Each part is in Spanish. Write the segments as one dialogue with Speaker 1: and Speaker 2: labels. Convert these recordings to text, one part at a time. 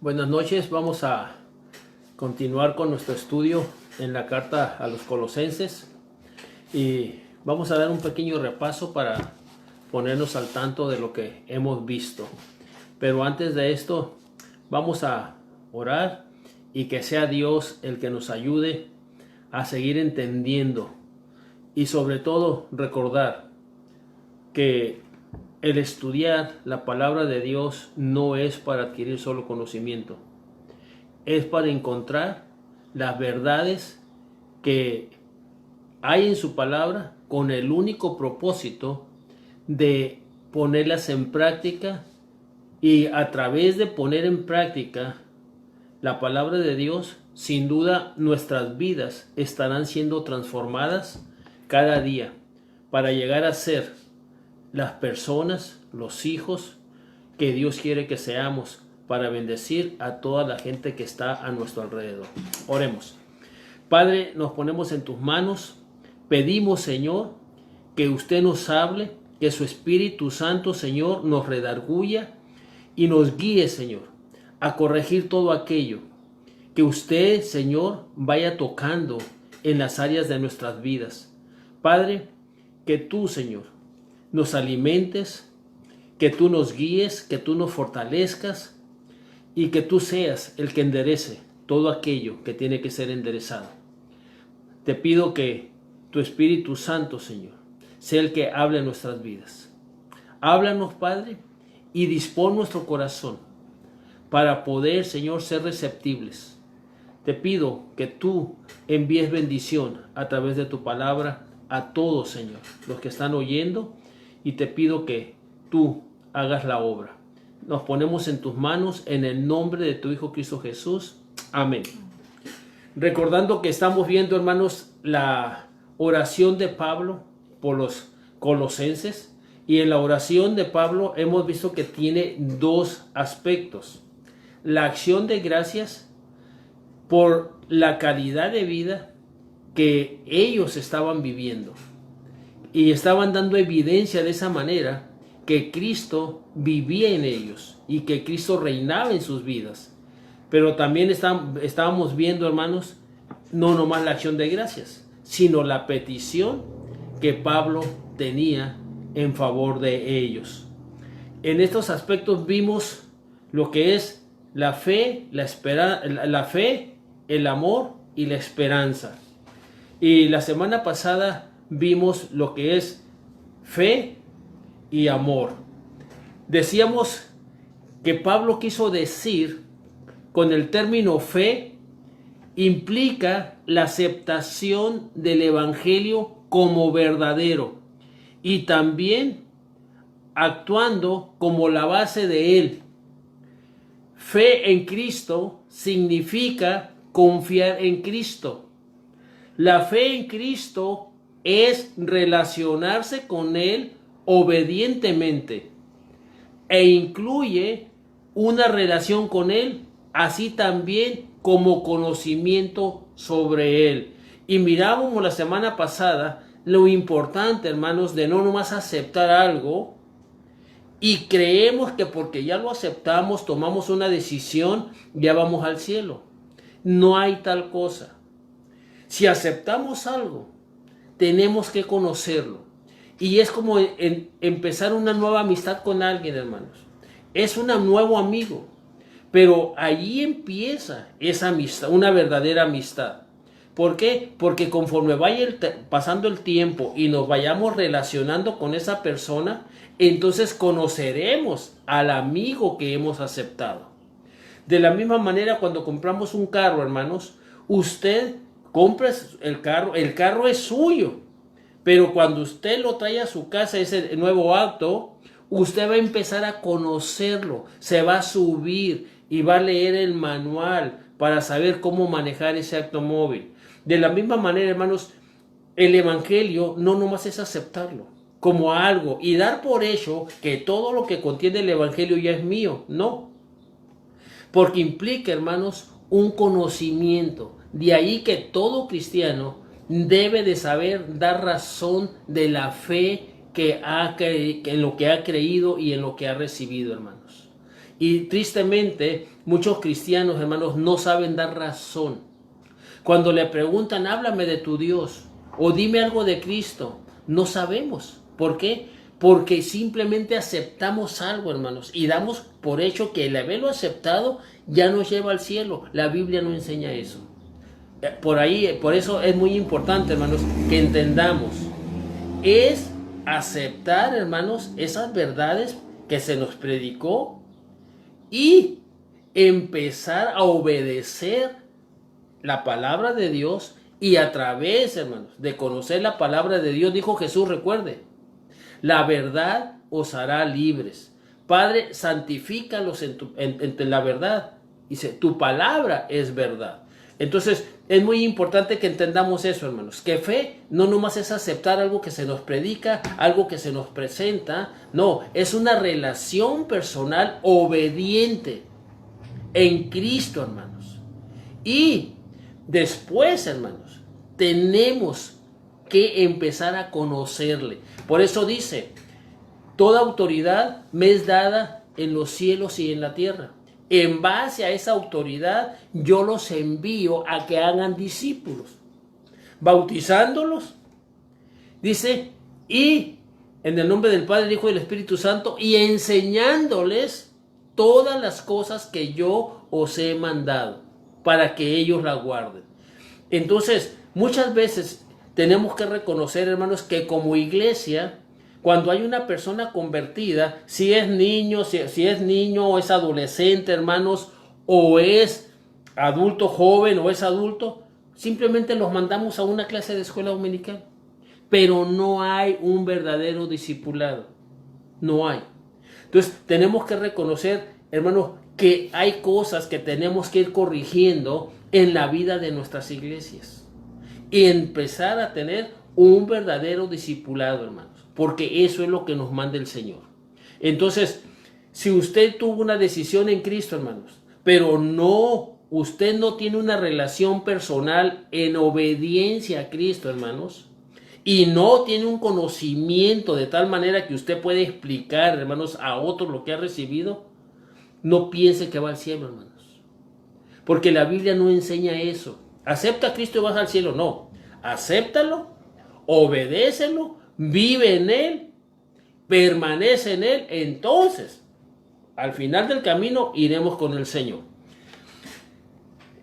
Speaker 1: Buenas noches, vamos a continuar con nuestro estudio en la carta a los Colosenses y vamos a dar un pequeño repaso para ponernos al tanto de lo que hemos visto. Pero antes de esto, vamos a orar y que sea Dios el que nos ayude a seguir entendiendo y sobre todo recordar que el estudiar la palabra de Dios no es para adquirir solo conocimiento, es para encontrar las verdades que hay en su palabra con el único propósito de ponerlas en práctica, y a través de poner en práctica la palabra de Dios, sin duda nuestras vidas estarán siendo transformadas cada día para llegar a ser las personas, los hijos que Dios quiere que seamos para bendecir a toda la gente que está a nuestro alrededor. Oremos. Padre, nos ponemos en tus manos. Pedimos, Señor, que usted nos hable, que su Espíritu Santo, Señor, nos redarguya y nos guíe, Señor, a corregir todo aquello que usted, Señor, vaya tocando en las áreas de nuestras vidas. Padre, que tú, Señor, nos alimentes, que tú nos guíes, que tú nos fortalezcas y que tú seas el que enderece todo aquello que tiene que ser enderezado. Te pido que tu Espíritu Santo, Señor, sea el que hable en nuestras vidas. Háblanos, Padre, y dispón nuestro corazón para poder, Señor, ser receptibles. Te pido que tú envíes bendición a través de tu palabra a todos, Señor, los que están oyendo, y te pido que tú hagas la obra. Nos ponemos en tus manos en el nombre de tu Hijo Cristo Jesús. Amén. Recordando que estamos viendo, hermanos, la oración de Pablo por los colosenses, y en la oración de Pablo hemos visto que tiene dos aspectos: la acción de gracias por la calidad de vida que ellos estaban viviendo, y estaban dando evidencia de esa manera que Cristo vivía en ellos y que Cristo reinaba en sus vidas. Pero también estábamos viendo, hermanos, no nomás la acción de gracias, sino la petición que Pablo tenía en favor de ellos. En estos aspectos vimos lo que es la fe, la fe, el amor y la esperanza. Y la semana pasada vimos lo que es fe y amor. Decíamos que Pablo quiso decir con el término fe, implica la aceptación del evangelio como verdadero y también actuando como la base de él. Fe en Cristo significa confiar en Cristo. La fe en Cristo es relacionarse con él obedientemente e incluye una relación con él, así también como conocimiento sobre él. Y mirábamos la semana pasada lo importante, hermanos, de no nomás aceptar algo y creemos que porque ya lo aceptamos, tomamos una decisión, ya vamos al cielo. No hay tal cosa. Si aceptamos algo, tenemos que conocerlo. Y es como empezar una nueva amistad con alguien, hermanos. Es un nuevo amigo. Pero allí empieza esa amistad, una verdadera amistad. ¿Por qué? Porque conforme vaya pasando el tiempo y nos vayamos relacionando con esa persona, entonces conoceremos al amigo que hemos aceptado. De la misma manera, cuando compramos un carro, hermanos, usted compra el carro es suyo. Pero cuando usted lo trae a su casa, ese nuevo auto, usted va a empezar a conocerlo, se va a subir y va a leer el manual para saber cómo manejar ese automóvil. De la misma manera, hermanos, el evangelio no nomás es aceptarlo como algo y dar por hecho que todo lo que contiene el evangelio ya es mío. No, porque implica, hermanos, un conocimiento. De ahí que todo cristiano debe de saber dar razón de la fe en lo que ha creído y en lo que ha recibido, hermanos. Y tristemente, muchos cristianos, hermanos, no saben dar razón. Cuando le preguntan, háblame de tu Dios o dime algo de Cristo, no sabemos. ¿Por qué? Porque simplemente aceptamos algo, hermanos, y damos por hecho que el haberlo aceptado ya nos lleva al cielo. La Biblia no enseña eso. Por eso es muy importante, hermanos, que entendamos. Es aceptar, hermanos, esas verdades que se nos predicó y empezar a obedecer la palabra de Dios, y a través, hermanos, de conocer la palabra de Dios, dijo Jesús, recuerde, la verdad os hará libres. Padre, santifícalos en la verdad. Dice, tu palabra es verdad. Entonces, es muy importante que entendamos eso, hermanos, que fe no nomás es aceptar algo que se nos predica, algo que se nos presenta, no, es una relación personal obediente en Cristo, hermanos. Y después, hermanos, tenemos que empezar a conocerle. Por eso dice, toda autoridad me es dada en los cielos y en la tierra. En base a esa autoridad, yo los envío a que hagan discípulos, bautizándolos, dice, y en el nombre del Padre, del Hijo y del Espíritu Santo, y enseñándoles todas las cosas que yo os he mandado, para que ellos la guarden. Entonces, muchas veces tenemos que reconocer, hermanos, que como iglesia, cuando hay una persona convertida, si es niño o es adolescente, hermanos, o es adulto joven o es adulto, simplemente los mandamos a una clase de escuela dominical. Pero no hay un verdadero discipulado. No hay. Entonces, tenemos que reconocer, hermanos, que hay cosas que tenemos que ir corrigiendo en la vida de nuestras iglesias y empezar a tener un verdadero discipulado, hermanos, porque eso es lo que nos manda el Señor. Entonces, si usted tuvo una decisión en Cristo, hermanos, pero usted no tiene una relación personal en obediencia a Cristo, hermanos, y no tiene un conocimiento de tal manera que usted puede explicar, hermanos, a otros lo que ha recibido, no piense que va al cielo, hermanos. Porque la Biblia no enseña eso. ¿Acepta a Cristo y vas al cielo? No. Acéptalo, obedécelo, vive en Él, permanece en Él. Entonces, al final del camino, iremos con el Señor.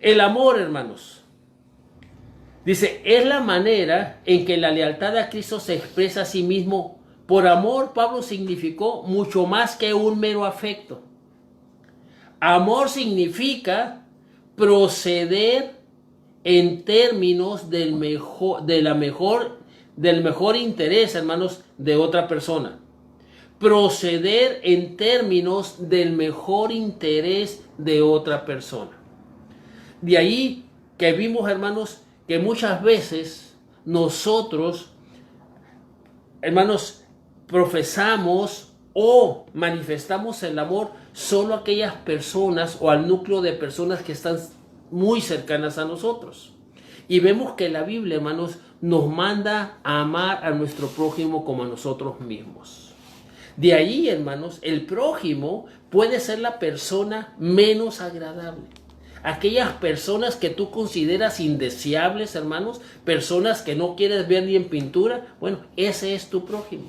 Speaker 1: El amor, hermanos, dice, es la manera en que la lealtad a Cristo se expresa a sí mismo. Por amor, Pablo significó mucho más que un mero afecto. Amor significa proceder en términos del mejor interés, hermanos, de otra persona. Proceder en términos del mejor interés de otra persona. De ahí que vimos, hermanos, que muchas veces nosotros, hermanos, profesamos o manifestamos el amor solo a aquellas personas o al núcleo de personas que están muy cercanas a nosotros. Y vemos que la Biblia, hermanos, nos manda a amar a nuestro prójimo como a nosotros mismos. De ahí, hermanos, el prójimo puede ser la persona menos agradable. Aquellas personas que tú consideras indeseables, hermanos, personas que no quieres ver ni en pintura, bueno, ese es tu prójimo.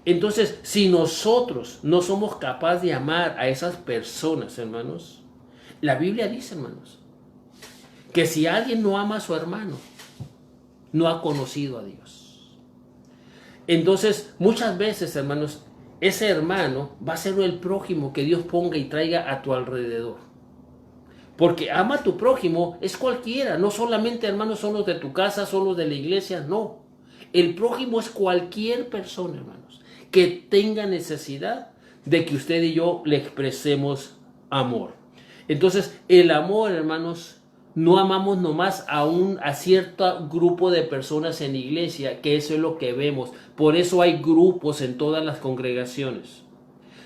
Speaker 1: Entonces, si nosotros no somos capaces de amar a esas personas, hermanos, la Biblia dice, hermanos, que si alguien no ama a su hermano, no ha conocido a Dios. Entonces, muchas veces, hermanos, ese hermano va a ser el prójimo que Dios ponga y traiga a tu alrededor. Porque ama a tu prójimo es cualquiera, no solamente, hermanos, son los de tu casa, son los de la iglesia, no. El prójimo es cualquier persona, hermanos, que tenga necesidad de que usted y yo le expresemos amor. Entonces, el amor, hermanos, no amamos nomás a cierto grupo de personas en la iglesia, que eso es lo que vemos. Por eso hay grupos en todas las congregaciones.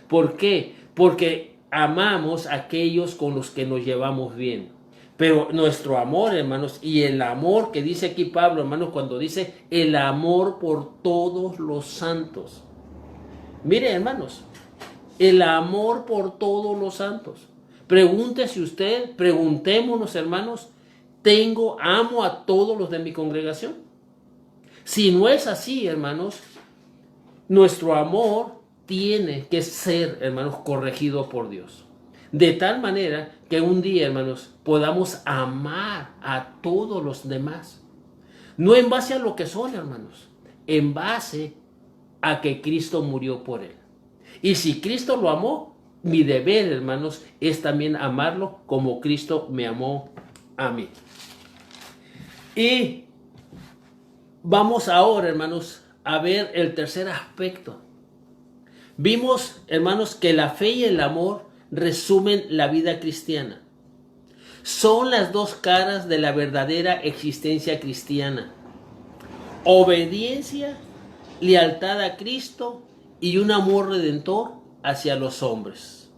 Speaker 1: ¿Por qué? Porque amamos a aquellos con los que nos llevamos bien. Pero nuestro amor, hermanos, y el amor que dice aquí Pablo, hermanos, cuando dice el amor por todos los santos. Mire, hermanos, el amor por todos los santos. Pregúntese usted, preguntémonos, hermanos, amo a todos los de mi congregación. Si no es así, hermanos, nuestro amor tiene que ser, hermanos, corregido por Dios. De tal manera que un día, hermanos, podamos amar a todos los demás. No en base a lo que son, hermanos, en base a que Cristo murió por él. Y si Cristo lo amó, mi deber, hermanos, es también amarlo como Cristo me amó a mí. Y vamos ahora, hermanos, a ver el tercer aspecto. Vimos, hermanos, que la fe y el amor resumen la vida cristiana. Son las dos caras de la verdadera existencia cristiana. Obediencia, lealtad a Cristo y un amor redentor hacia los hombres.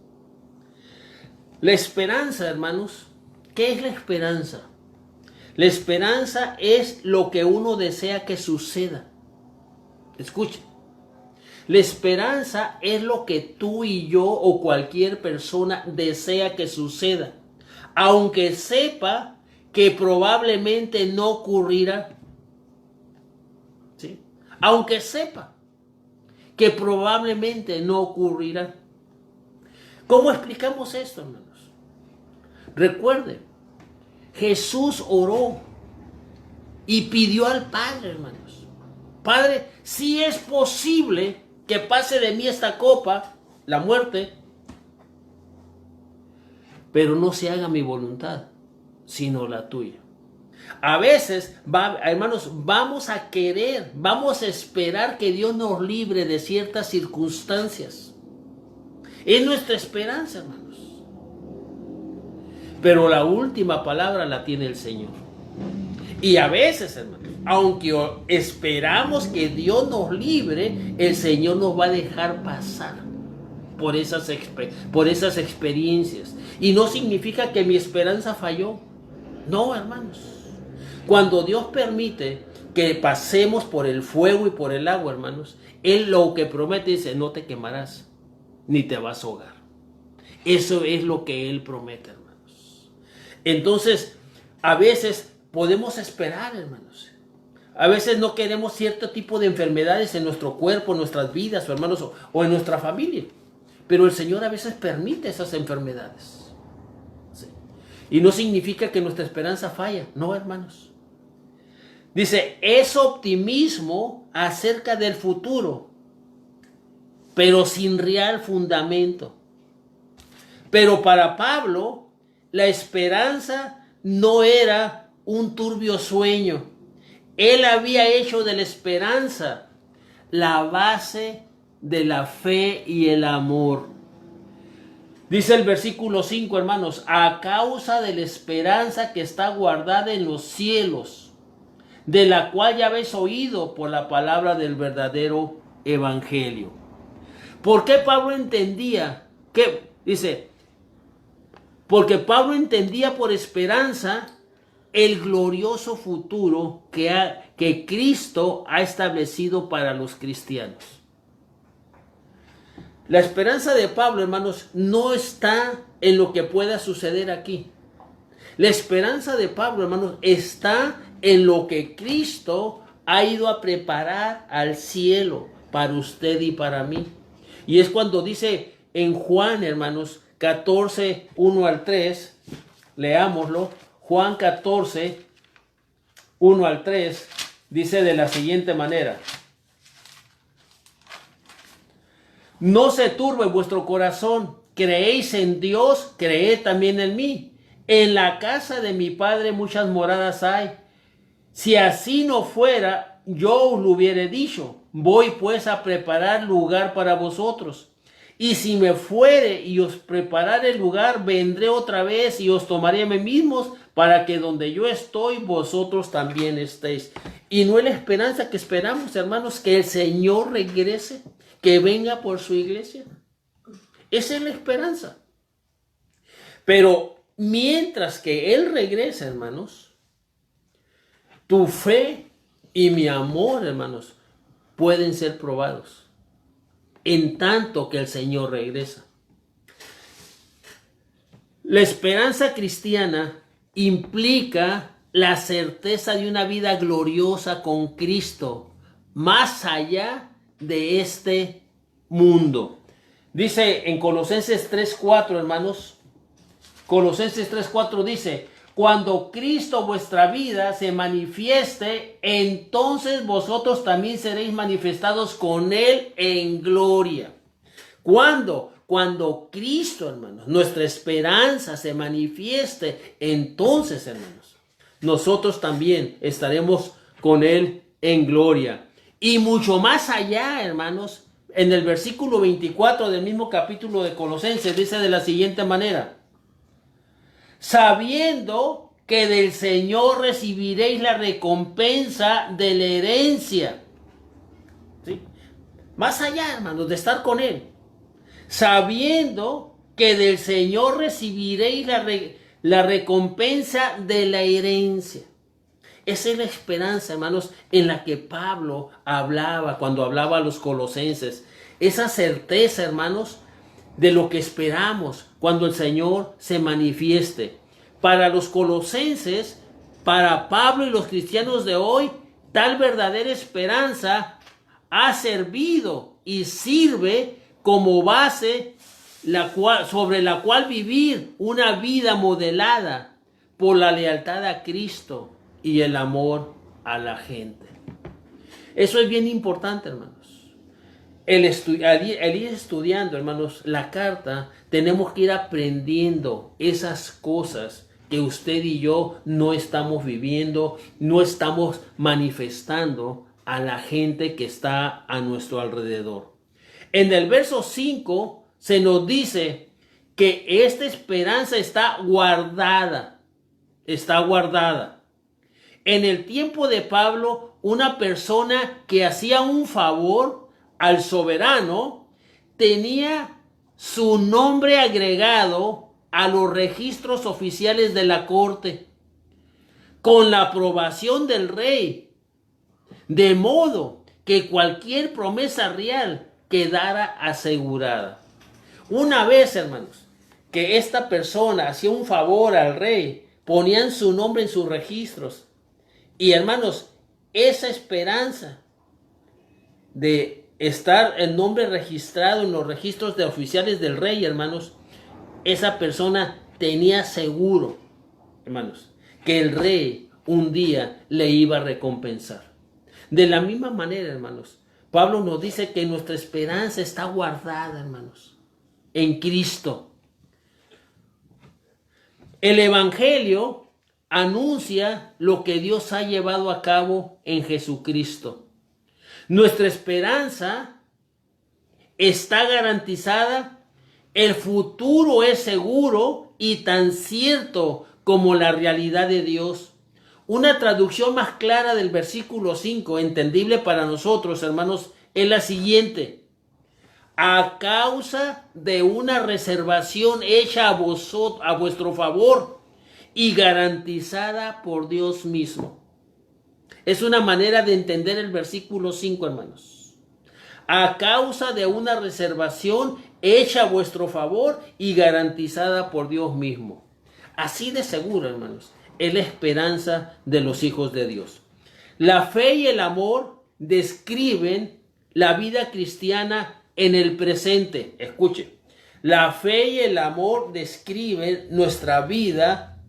Speaker 1: La esperanza, hermanos, ¿qué es la esperanza? La esperanza es lo que uno desea que suceda. Escuchen. La esperanza es lo que tú y yo o cualquier persona desea que suceda, aunque sepa que probablemente no ocurrirá. ¿Sí? Aunque sepa que probablemente no ocurrirá. ¿Cómo explicamos esto, hermanos? Recuerden, Jesús oró y pidió al Padre, hermanos. Padre, si es posible que pase de mí esta copa, la muerte, pero no se haga mi voluntad, sino la tuya. A veces, hermanos, vamos a querer, vamos a esperar que Dios nos libre de ciertas circunstancias. Es nuestra esperanza, hermanos. Pero la última palabra la tiene el Señor. Y a veces, hermanos, aunque esperamos que Dios nos libre, el Señor nos va a dejar pasar por esas experiencias. Y no significa que mi esperanza falló. No, hermanos. Cuando Dios permite que pasemos por el fuego y por el agua, hermanos, Él lo que promete dice, no te quemarás, ni te vas a ahogar. Eso es lo que Él promete, hermanos. Entonces, a veces podemos esperar, hermanos. A veces no queremos cierto tipo de enfermedades en nuestro cuerpo, en nuestras vidas, hermanos, o en nuestra familia. Pero el Señor a veces permite esas enfermedades. ¿Sí? Y no significa que nuestra esperanza falla. No, hermanos. Dice, es optimismo acerca del futuro, pero sin real fundamento. Pero para Pablo, la esperanza no era un turbio sueño. Él había hecho de la esperanza la base de la fe y el amor. Dice el versículo 5, hermanos, a causa de la esperanza que está guardada en los cielos, de la cual ya habéis oído por la palabra del verdadero evangelio. ¿Por qué Pablo entendía? Dice, porque Pablo entendía por esperanza el glorioso futuro que Cristo ha establecido para los cristianos. La esperanza de Pablo, hermanos, no está en lo que pueda suceder aquí. La esperanza de Pablo, hermanos, está en lo que Cristo ha ido a preparar al cielo para usted y para mí. Y es cuando dice en Juan, hermanos, 14, 1 al 3, leámoslo. Juan 14, 1 al 3, dice de la siguiente manera. No se turbe vuestro corazón, creéis en Dios, creed también en mí. En la casa de mi Padre muchas moradas hay. Si así no fuera, yo os lo hubiera dicho. Voy pues a preparar lugar para vosotros. Y si me fuere y os preparare el lugar, vendré otra vez y os tomaré a mí mismos, para que donde yo estoy, vosotros también estéis. Y no es la esperanza que esperamos, hermanos, que el Señor regrese, que venga por su iglesia. Esa es la esperanza. Pero mientras que Él regresa, hermanos, tu fe y mi amor, hermanos, pueden ser probados. en tanto que el Señor regresa. La esperanza cristiana implica la certeza de una vida gloriosa con Cristo, más allá de este mundo. Dice en Colosenses 3:4, hermanos, Colosenses 3:4 dice: cuando Cristo vuestra vida se manifieste, entonces vosotros también seréis manifestados con Él en gloria. ¿Cuándo? Cuando Cristo, hermanos, nuestra esperanza se manifieste, entonces, hermanos, nosotros también estaremos con Él en gloria. Y mucho más allá, hermanos, en el versículo 24 del mismo capítulo de Colosenses dice de la siguiente manera: sabiendo que del Señor recibiréis la recompensa de la herencia. ¿Sí? Más allá, hermanos, de estar con Él. Sabiendo que del Señor recibiréis la recompensa de la herencia. Esa es la esperanza, hermanos, en la que Pablo hablaba cuando hablaba a los colosenses. Esa certeza, hermanos, de lo que esperamos cuando el Señor se manifieste. Para los colosenses, para Pablo y los cristianos de hoy, tal verdadera esperanza ha servido y sirve como base sobre la cual vivir una vida modelada por la lealtad a Cristo y el amor a la gente. Eso es bien importante, hermanos. El ir estudiando, hermanos, la carta, tenemos que ir aprendiendo esas cosas que usted y yo no estamos viviendo, no estamos manifestando a la gente que está a nuestro alrededor. En el verso 5 se nos dice que esta esperanza está guardada. Está guardada. En el tiempo de Pablo, una persona que hacía un favor al soberano tenía su nombre agregado a los registros oficiales de la corte con la aprobación del rey, de modo que cualquier promesa real quedara asegurada. Una vez, hermanos, que esta persona hacía un favor al rey, ponían su nombre en sus registros. Y, hermanos, esa esperanza de estar el nombre registrado en los registros de oficiales del rey, hermanos, esa persona tenía seguro, hermanos, que el rey un día le iba a recompensar. De la misma manera, hermanos, Pablo nos dice que nuestra esperanza está guardada, hermanos, en Cristo. El Evangelio anuncia lo que Dios ha llevado a cabo en Jesucristo. Nuestra esperanza está garantizada, el futuro es seguro y tan cierto como la realidad de Dios. Una traducción más clara del versículo 5, entendible para nosotros, hermanos, es la siguiente: a causa de una reservación hecha a vuestro favor y garantizada por Dios mismo. Es una manera de entender el versículo 5, hermanos. A causa de una reservación hecha a vuestro favor y garantizada por Dios mismo. Así de seguro, hermanos, es la esperanza de los hijos de Dios. La fe y el amor describen la vida cristiana en el presente. Escuche, la fe y el amor describen nuestra vida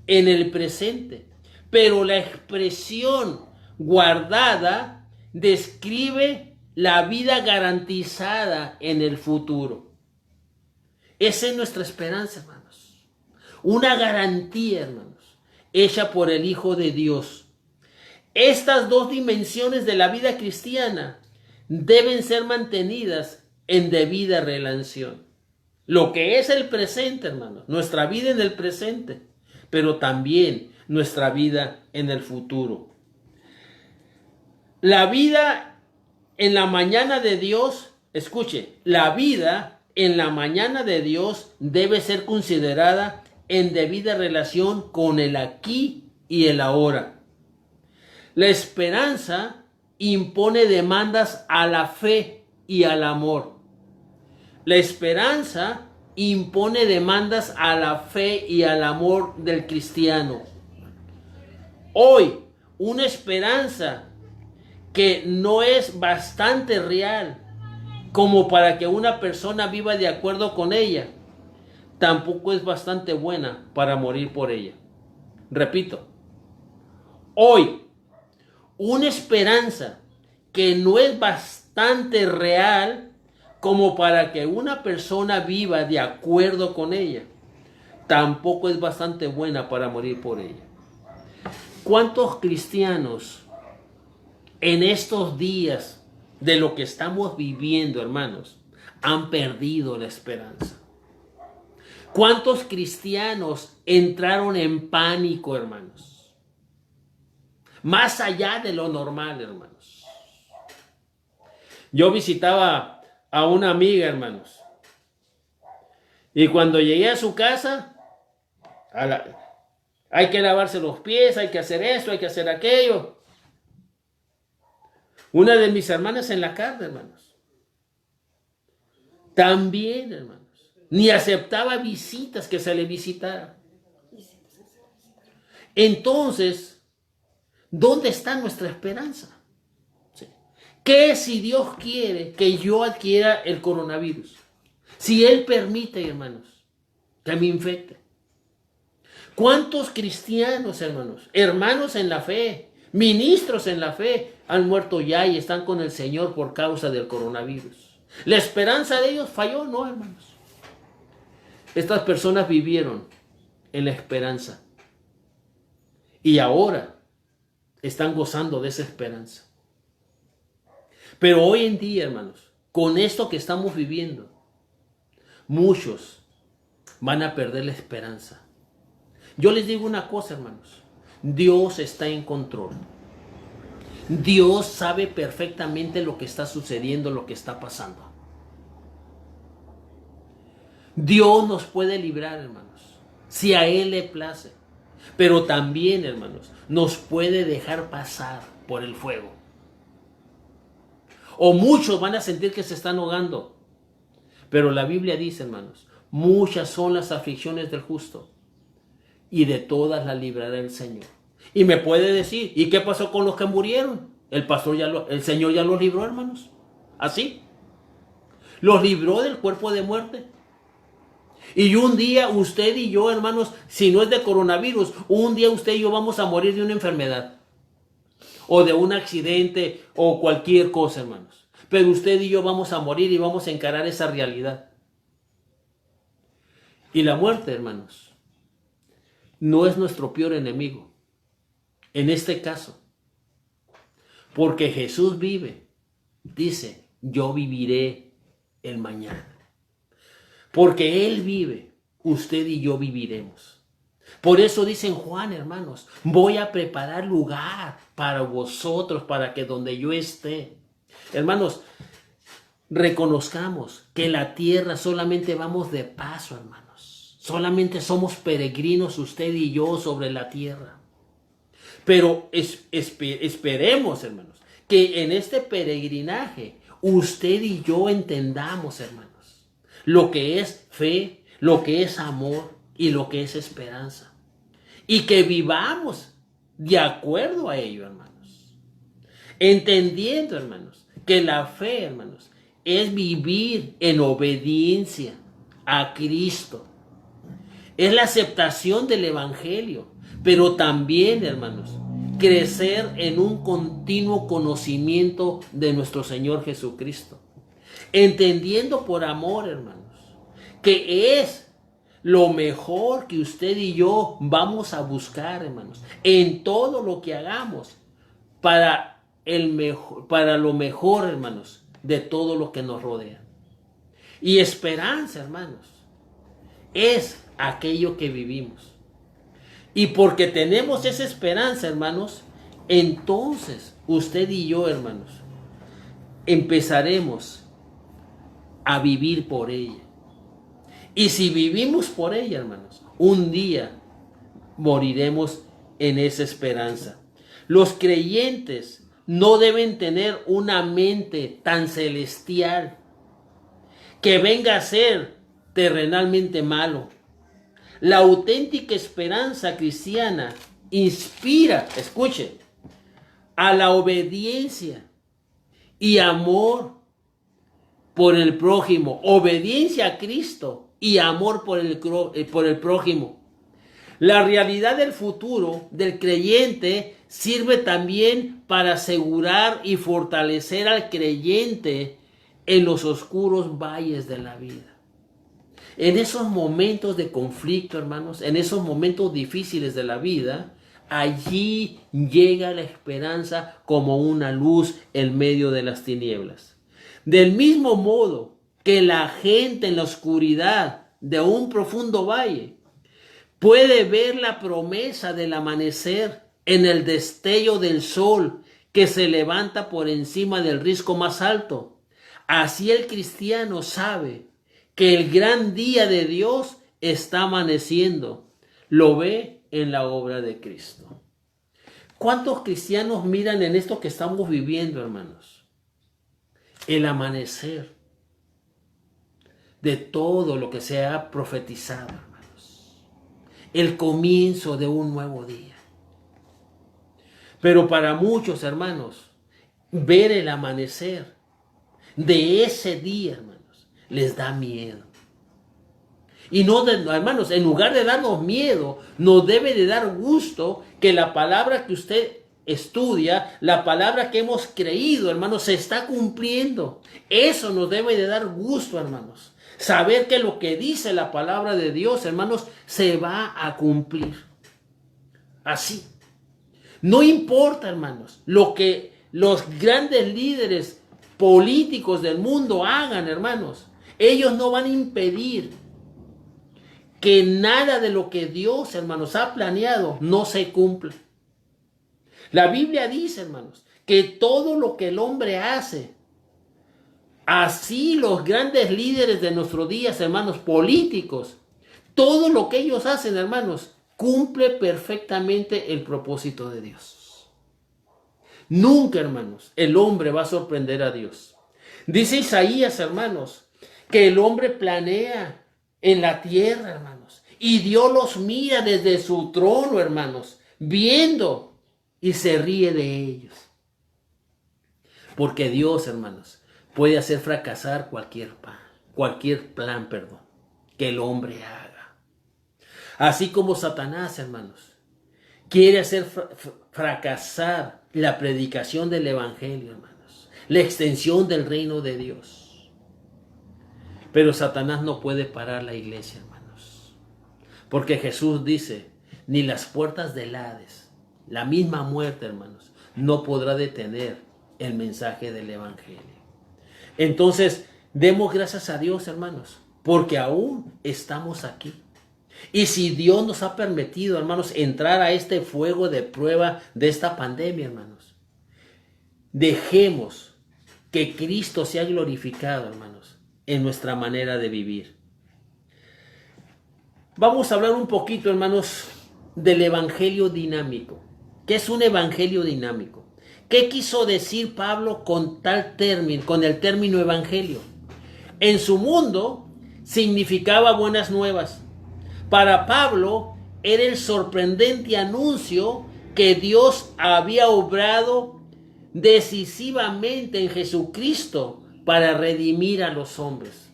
Speaker 1: en el presente, pero la expresión guardada describe la vida garantizada en el futuro. Esa es nuestra esperanza, hermanos. Una garantía, hermanos, hecha por el Hijo de Dios. Estas dos dimensiones de la vida cristiana deben ser mantenidas en debida relación. Lo que es el presente, hermanos, nuestra vida en el presente, pero también nuestra vida en el futuro. La vida en la mañana de Dios, escuche, la vida en la mañana de Dios debe ser considerada en debida relación con el aquí y el ahora. La esperanza impone demandas a la fe y al amor. La esperanza impone demandas a la fe y al amor del cristiano. Hoy, una esperanza que no es bastante real como para que una persona viva de acuerdo con ella, tampoco es bastante buena para morir por ella. Repito, hoy, una esperanza que no es bastante real como para que una persona viva de acuerdo con ella, tampoco es bastante buena para morir por ella. ¿Cuántos cristianos en estos días de lo que estamos viviendo, hermanos, han perdido la esperanza? ¿Cuántos cristianos entraron en pánico, hermanos? Más allá de lo normal, hermanos. Yo visitaba a una amiga, hermanos. Y cuando llegué a su casa, hay que lavarse los pies, hay que hacer esto, hay que hacer aquello. Una de mis hermanas en la carne, hermanos. También, hermanos. Ni aceptaba visitas que se le visitara. Entonces, ¿dónde está nuestra esperanza? ¿Sí? ¿Qué si Dios quiere que yo adquiera el coronavirus? Si Él permite, hermanos, que me infecte. ¿Cuántos cristianos, hermanos, hermanos en la fe, ministros en la fe, han muerto ya y están con el Señor por causa del coronavirus? ¿La esperanza de ellos falló? No, hermanos. Estas personas vivieron en la esperanza y ahora están gozando de esa esperanza. Pero hoy en día, hermanos, con esto que estamos viviendo, muchos van a perder la esperanza. Yo les digo una cosa, hermanos. Dios está en control. Dios sabe perfectamente lo que está sucediendo, lo que está pasando. Dios nos puede librar, hermanos, si a Él le place. Pero también, hermanos, nos puede dejar pasar por el fuego. O muchos van a sentir que se están ahogando. Pero la Biblia dice, hermanos, muchas son las aflicciones del justo, y de todas las librará el Señor. Y me puede decir, ¿y qué pasó con los que murieron? El Señor ya los libró, hermanos. Así. Los libró del cuerpo de muerte. Y un día usted y yo, hermanos, si no es de coronavirus, un día usted y yo vamos a morir de una enfermedad. O de un accidente o cualquier cosa, hermanos. Pero usted y yo vamos a morir y vamos a encarar esa realidad. Y la muerte, hermanos, no es nuestro peor enemigo. En este caso. Porque Jesús vive. Dice, yo viviré el mañana. Porque Él vive, usted y yo viviremos. Por eso dice en Juan, hermanos, voy a preparar lugar para vosotros, para que donde yo esté. Hermanos, reconozcamos que la tierra solamente vamos de paso, hermanos. Solamente somos peregrinos usted y yo sobre la tierra. Pero esperemos, hermanos, que en este peregrinaje usted y yo entendamos, hermanos, lo que es fe, lo que es amor y lo que es esperanza. Y que vivamos de acuerdo a ello, hermanos. Entendiendo, hermanos, que la fe, hermanos, es vivir en obediencia a Cristo. Es la aceptación del Evangelio, pero también, hermanos, crecer en un continuo conocimiento de nuestro Señor Jesucristo. Entendiendo por amor, hermanos, que es lo mejor que usted y yo vamos a buscar, hermanos, en todo lo que hagamos para lo mejor, hermanos, de todo lo que nos rodea. Y esperanza, hermanos, es aquello que vivimos. Y porque tenemos esa esperanza, hermanos, entonces usted y yo, hermanos, empezaremos a vivir por ella. Y si vivimos por ella, hermanos, un día moriremos en esa esperanza. Los creyentes no deben tener una mente tan celestial que venga a ser terrenalmente malo. La auténtica esperanza cristiana inspira, escuchen, a la obediencia y amor por el prójimo. Obediencia a Cristo y amor por el prójimo. La realidad del futuro del creyente sirve también para asegurar y fortalecer al creyente en los oscuros valles de la vida. En esos momentos de conflicto, hermanos, en esos momentos difíciles de la vida, allí llega la esperanza como una luz en medio de las tinieblas. Del mismo modo que la gente en la oscuridad de un profundo valle puede ver la promesa del amanecer en el destello del sol que se levanta por encima del risco más alto, así el cristiano sabe que el gran día de Dios está amaneciendo. Lo ve en la obra de Cristo. ¿Cuántos cristianos miran en esto que estamos viviendo, hermanos? El amanecer de todo lo que se ha profetizado, hermanos. El comienzo de un nuevo día. Pero para muchos, hermanos, ver el amanecer de ese día, hermanos, les da miedo. Y no, hermanos, en lugar de darnos miedo, nos debe de dar gusto que la palabra que usted estudia, la palabra que hemos creído, hermanos, se está cumpliendo. Eso nos debe de dar gusto, hermanos. Saber que lo que dice la palabra de Dios, hermanos, se va a cumplir. Así. No importa, hermanos, lo que los grandes líderes políticos del mundo hagan, hermanos. Ellos no van a impedir que nada de lo que Dios, hermanos, ha planeado no se cumpla. La Biblia dice, hermanos, que todo lo que el hombre hace, así los grandes líderes de nuestros días, hermanos, políticos, todo lo que ellos hacen, hermanos, cumple perfectamente el propósito de Dios. Nunca, hermanos, el hombre va a sorprender a Dios. Dice Isaías, hermanos, que el hombre planea en la tierra, hermanos, y Dios los mira desde su trono, hermanos, viendo y se ríe de ellos. Porque Dios, hermanos, puede hacer fracasar cualquier plan, que el hombre haga. Así como Satanás, hermanos, quiere hacer fracasar la predicación del evangelio, hermanos, la extensión del reino de Dios. Pero Satanás no puede parar la iglesia, hermanos, porque Jesús dice, ni las puertas del Hades, la misma muerte, hermanos, no podrá detener el mensaje del evangelio. Entonces, demos gracias a Dios, hermanos, porque aún estamos aquí. Y si Dios nos ha permitido, hermanos, entrar a este fuego de prueba de esta pandemia, hermanos, dejemos que Cristo sea glorificado, hermanos, en nuestra manera de vivir. Vamos a hablar un poquito, hermanos, del evangelio dinámico. ¿Qué es un evangelio dinámico? ¿Qué quiso decir Pablo con el término evangelio? En su mundo significaba buenas nuevas. Para Pablo era el sorprendente anuncio que Dios había obrado decisivamente en Jesucristo para redimir a los hombres.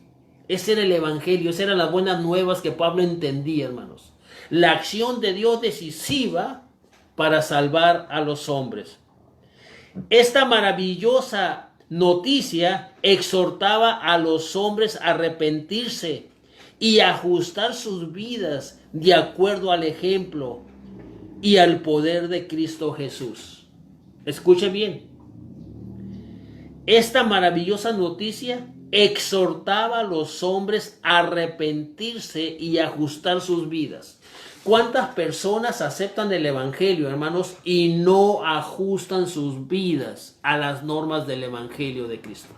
Speaker 1: Ese era el evangelio, esas eran las buenas nuevas que Pablo entendía, hermanos. La acción de Dios decisiva para salvar a los hombres. Esta maravillosa noticia exhortaba a los hombres a arrepentirse y ajustar sus vidas de acuerdo al ejemplo y al poder de Cristo Jesús. Escuche bien. Esta maravillosa noticia exhortaba a los hombres a arrepentirse y ajustar sus vidas. ¿Cuántas personas aceptan el evangelio, hermanos, y no ajustan sus vidas a las normas del evangelio de Cristo?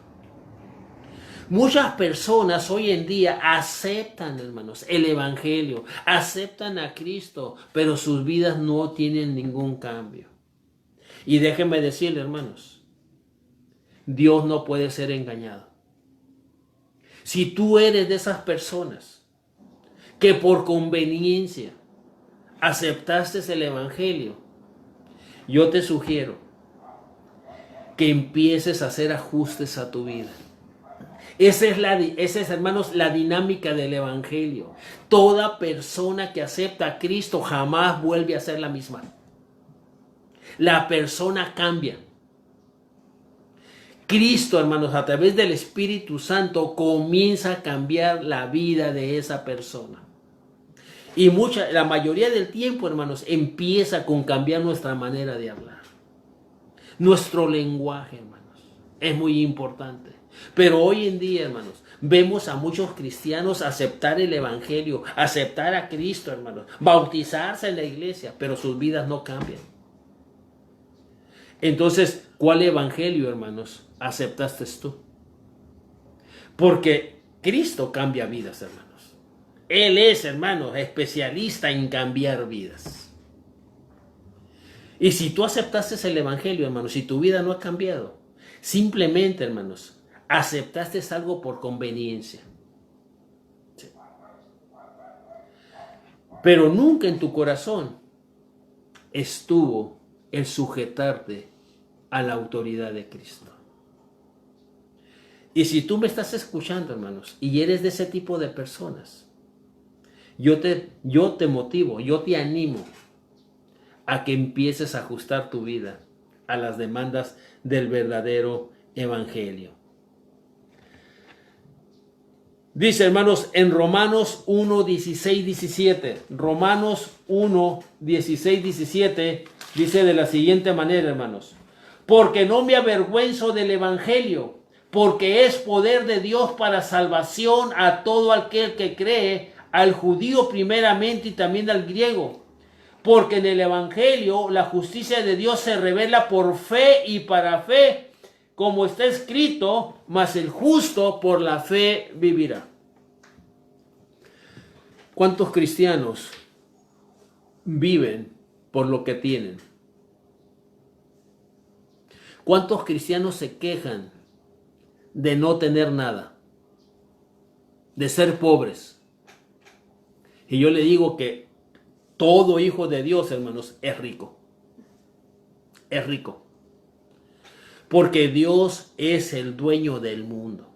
Speaker 1: Muchas personas hoy en día aceptan, hermanos, el evangelio, aceptan a Cristo, pero sus vidas no tienen ningún cambio. Y déjenme decirle, hermanos, Dios no puede ser engañado. Si tú eres de esas personas que por conveniencia aceptaste el evangelio, yo te sugiero que empieces a hacer ajustes a tu vida. Esa es, hermanos, la dinámica del evangelio. Toda persona que acepta a Cristo jamás vuelve a ser la misma. La persona cambia. Cristo, hermanos, a través del Espíritu Santo comienza a cambiar la vida de esa persona. Y la mayoría del tiempo, hermanos, empieza con cambiar nuestra manera de hablar. Nuestro lenguaje, hermanos, es muy importante. Pero hoy en día, hermanos, vemos a muchos cristianos aceptar el evangelio, aceptar a Cristo, hermanos, bautizarse en la iglesia, pero sus vidas no cambian. Entonces, ¿cuál evangelio, hermanos, aceptaste tú? Porque Cristo cambia vidas, hermanos. Él es, hermanos, especialista en cambiar vidas. Y si tú aceptaste el evangelio, hermanos, si tu vida no ha cambiado, simplemente, hermanos, aceptaste algo por conveniencia. Sí. Pero nunca en tu corazón estuvo el sujetarte a la autoridad de Cristo. Y si tú me estás escuchando, hermanos, y eres de ese tipo de personas, yo te motivo, yo te animo a que empieces a ajustar tu vida a las demandas del verdadero evangelio. Dice, hermanos, en Romanos 1, 16, 17. Romanos 1, 16, 17 dice de la siguiente manera, hermanos. Porque no me avergüenzo del evangelio, porque es poder de Dios para salvación a todo aquel que cree, al judío primeramente y también al griego. Porque en el evangelio la justicia de Dios se revela por fe y para fe, como está escrito, mas el justo por la fe vivirá. ¿Cuántos cristianos viven por lo que tienen? ¿Cuántos cristianos se quejan de no tener nada? De ser pobres. Y yo le digo que todo hijo de Dios, hermanos, es rico. Es rico. Porque Dios es el dueño del mundo.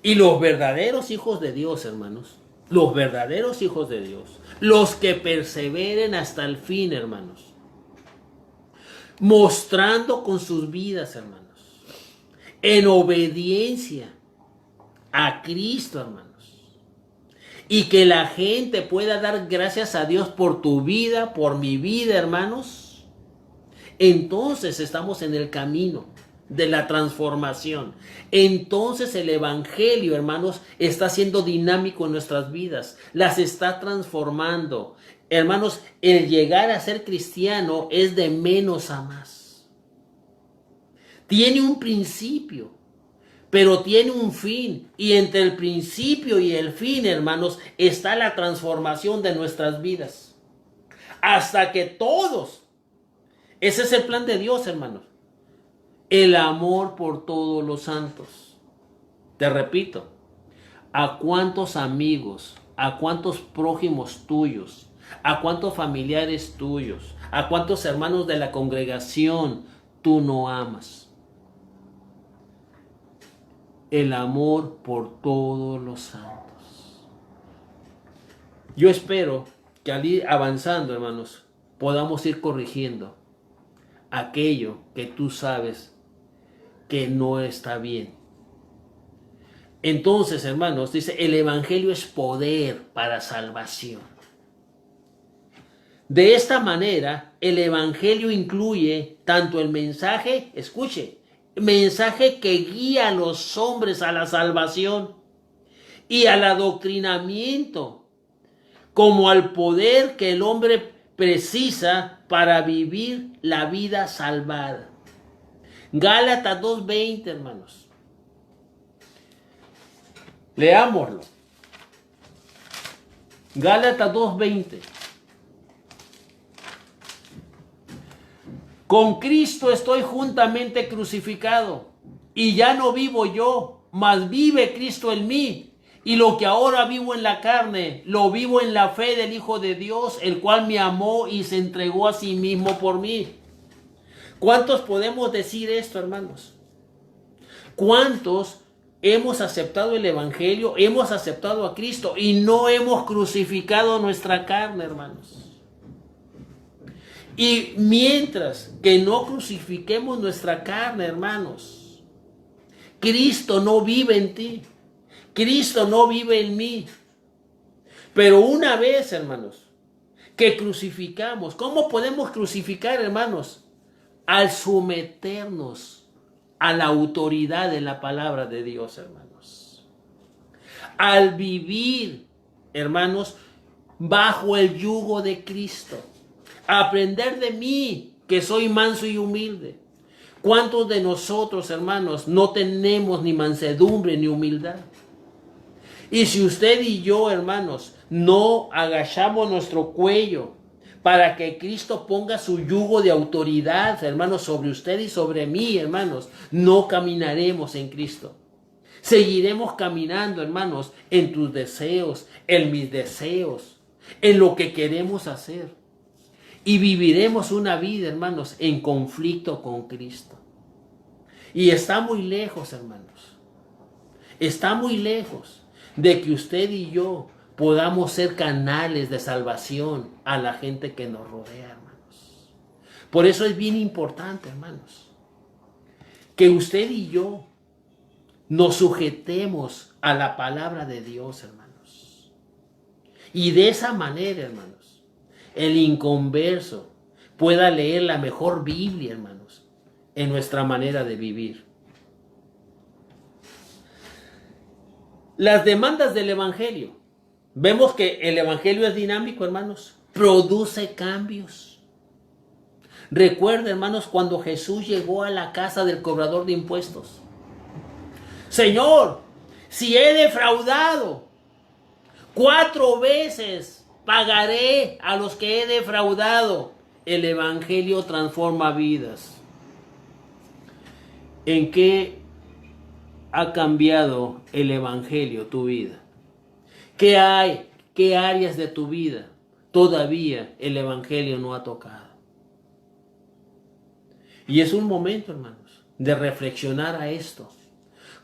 Speaker 1: Y los verdaderos hijos de Dios, hermanos, los verdaderos hijos de Dios, los que perseveren hasta el fin, hermanos, mostrando con sus vidas, hermanos, en obediencia a Cristo, hermanos, y que la gente pueda dar gracias a Dios por tu vida, por mi vida, hermanos. Entonces estamos en el camino de la transformación. Entonces el evangelio, hermanos, está siendo dinámico en nuestras vidas. Las está transformando. Hermanos, el llegar a ser cristiano es de menos a más. Tiene un principio, pero tiene un fin. Y entre el principio y el fin, hermanos, está la transformación de nuestras vidas. Hasta que todos. Ese es el plan de Dios, hermanos. El amor por todos los santos. Te repito, ¿a cuántos amigos, a cuántos prójimos tuyos, a cuántos familiares tuyos, a cuántos hermanos de la congregación tú no amas? El amor por todos los santos. Yo espero que al ir avanzando, hermanos, podamos ir corrigiendo aquello que tú sabes que no está bien. Entonces, hermanos, dice, el evangelio es poder para salvación. De esta manera, el evangelio incluye tanto el mensaje, escuche, mensaje que guía a los hombres a la salvación y al adoctrinamiento, como al poder que el hombre precisa para vivir la vida salvada. Gálatas 2:20, hermanos. Leámoslo. Gálatas 2:20. Con Cristo estoy juntamente crucificado, y ya no vivo yo, mas vive Cristo en mí. Y lo que ahora vivo en la carne, lo vivo en la fe del Hijo de Dios, el cual me amó y se entregó a sí mismo por mí. ¿Cuántos podemos decir esto, hermanos? ¿Cuántos hemos aceptado el Evangelio, hemos aceptado a Cristo y no hemos crucificado nuestra carne, hermanos? Y mientras que no crucifiquemos nuestra carne, hermanos, Cristo no vive en ti. Cristo no vive en mí. Pero una vez, hermanos, que crucificamos, ¿cómo podemos crucificar, hermanos? Al someternos a la autoridad de la palabra de Dios, hermanos. Al vivir, hermanos, bajo el yugo de Cristo. Aprender de mí, que soy manso y humilde. ¿Cuántos de nosotros, hermanos, no tenemos ni mansedumbre ni humildad? Y si usted y yo, hermanos, no agachamos nuestro cuello para que Cristo ponga su yugo de autoridad, hermanos, sobre usted y sobre mí, hermanos, no caminaremos en Cristo. Seguiremos caminando, hermanos, en tus deseos, en mis deseos, en lo que queremos hacer. Y viviremos una vida, hermanos, en conflicto con Cristo. Y está muy lejos, hermanos. Está muy lejos de que usted y yo podamos ser canales de salvación a la gente que nos rodea, hermanos. Por eso es bien importante, hermanos, que usted y yo nos sujetemos a la palabra de Dios, hermanos. Y de esa manera, hermanos, el inconverso pueda leer la mejor Biblia, hermanos, en nuestra manera de vivir. Las demandas del Evangelio. Vemos que el Evangelio es dinámico, hermanos. Produce cambios. Recuerda, hermanos, cuando Jesús llegó a la casa del cobrador de impuestos. Señor, si he defraudado 4 veces, pagaré a los que he defraudado. El Evangelio transforma vidas. ¿En qué ha cambiado el Evangelio tu vida? ¿Qué hay? ¿Qué áreas de tu vida todavía el Evangelio no ha tocado? Y es un momento, hermanos, de reflexionar a esto.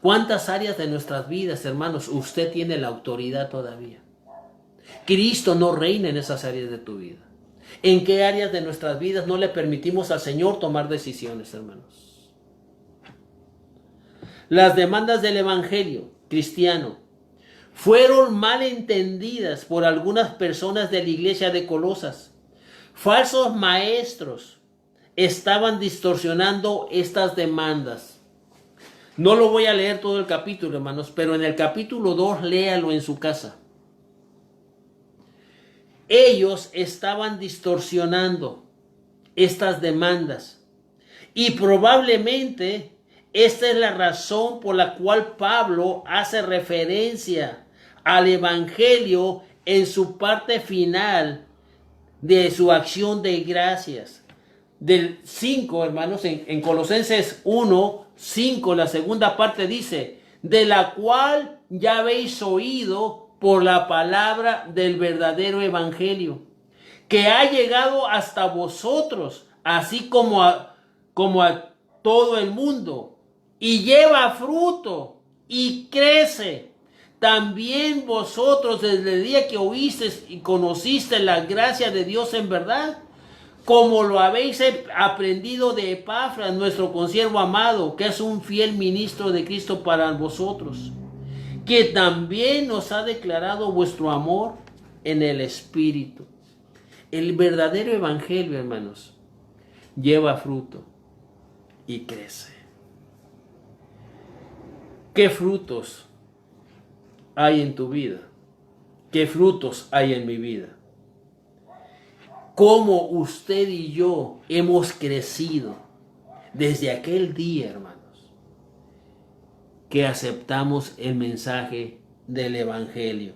Speaker 1: ¿Cuántas áreas de nuestras vidas, hermanos, usted tiene la autoridad todavía? Cristo no reina en esas áreas de tu vida. ¿En qué áreas de nuestras vidas no le permitimos al Señor tomar decisiones, hermanos? Las demandas del Evangelio cristiano fueron mal entendidas por algunas personas de la iglesia de Colosas. Falsos maestros estaban distorsionando estas demandas. No lo voy a leer todo el capítulo, hermanos, pero en el capítulo 2 léalo en su casa. Ellos estaban distorsionando estas demandas y probablemente esta es la razón por la cual Pablo hace referencia al Evangelio en su parte final de su acción de gracias. Del 5, hermanos, en Colosenses 1, 5, la segunda parte dice, de la cual ya habéis oído por la palabra del verdadero Evangelio, que ha llegado hasta vosotros, así como a todo el mundo, y lleva fruto y crece. También vosotros desde el día que oísteis y conocisteis la gracia de Dios en verdad, como lo habéis aprendido de Epafras, nuestro consiervo amado, que es un fiel ministro de Cristo para vosotros, que también nos ha declarado vuestro amor en el Espíritu. El verdadero Evangelio, hermanos, lleva fruto y crece. ¿Qué frutos hay en tu vida? ¿Qué frutos hay en mi vida? ¿Cómo usted y yo hemos crecido desde aquel día, hermanos, que aceptamos el mensaje del Evangelio?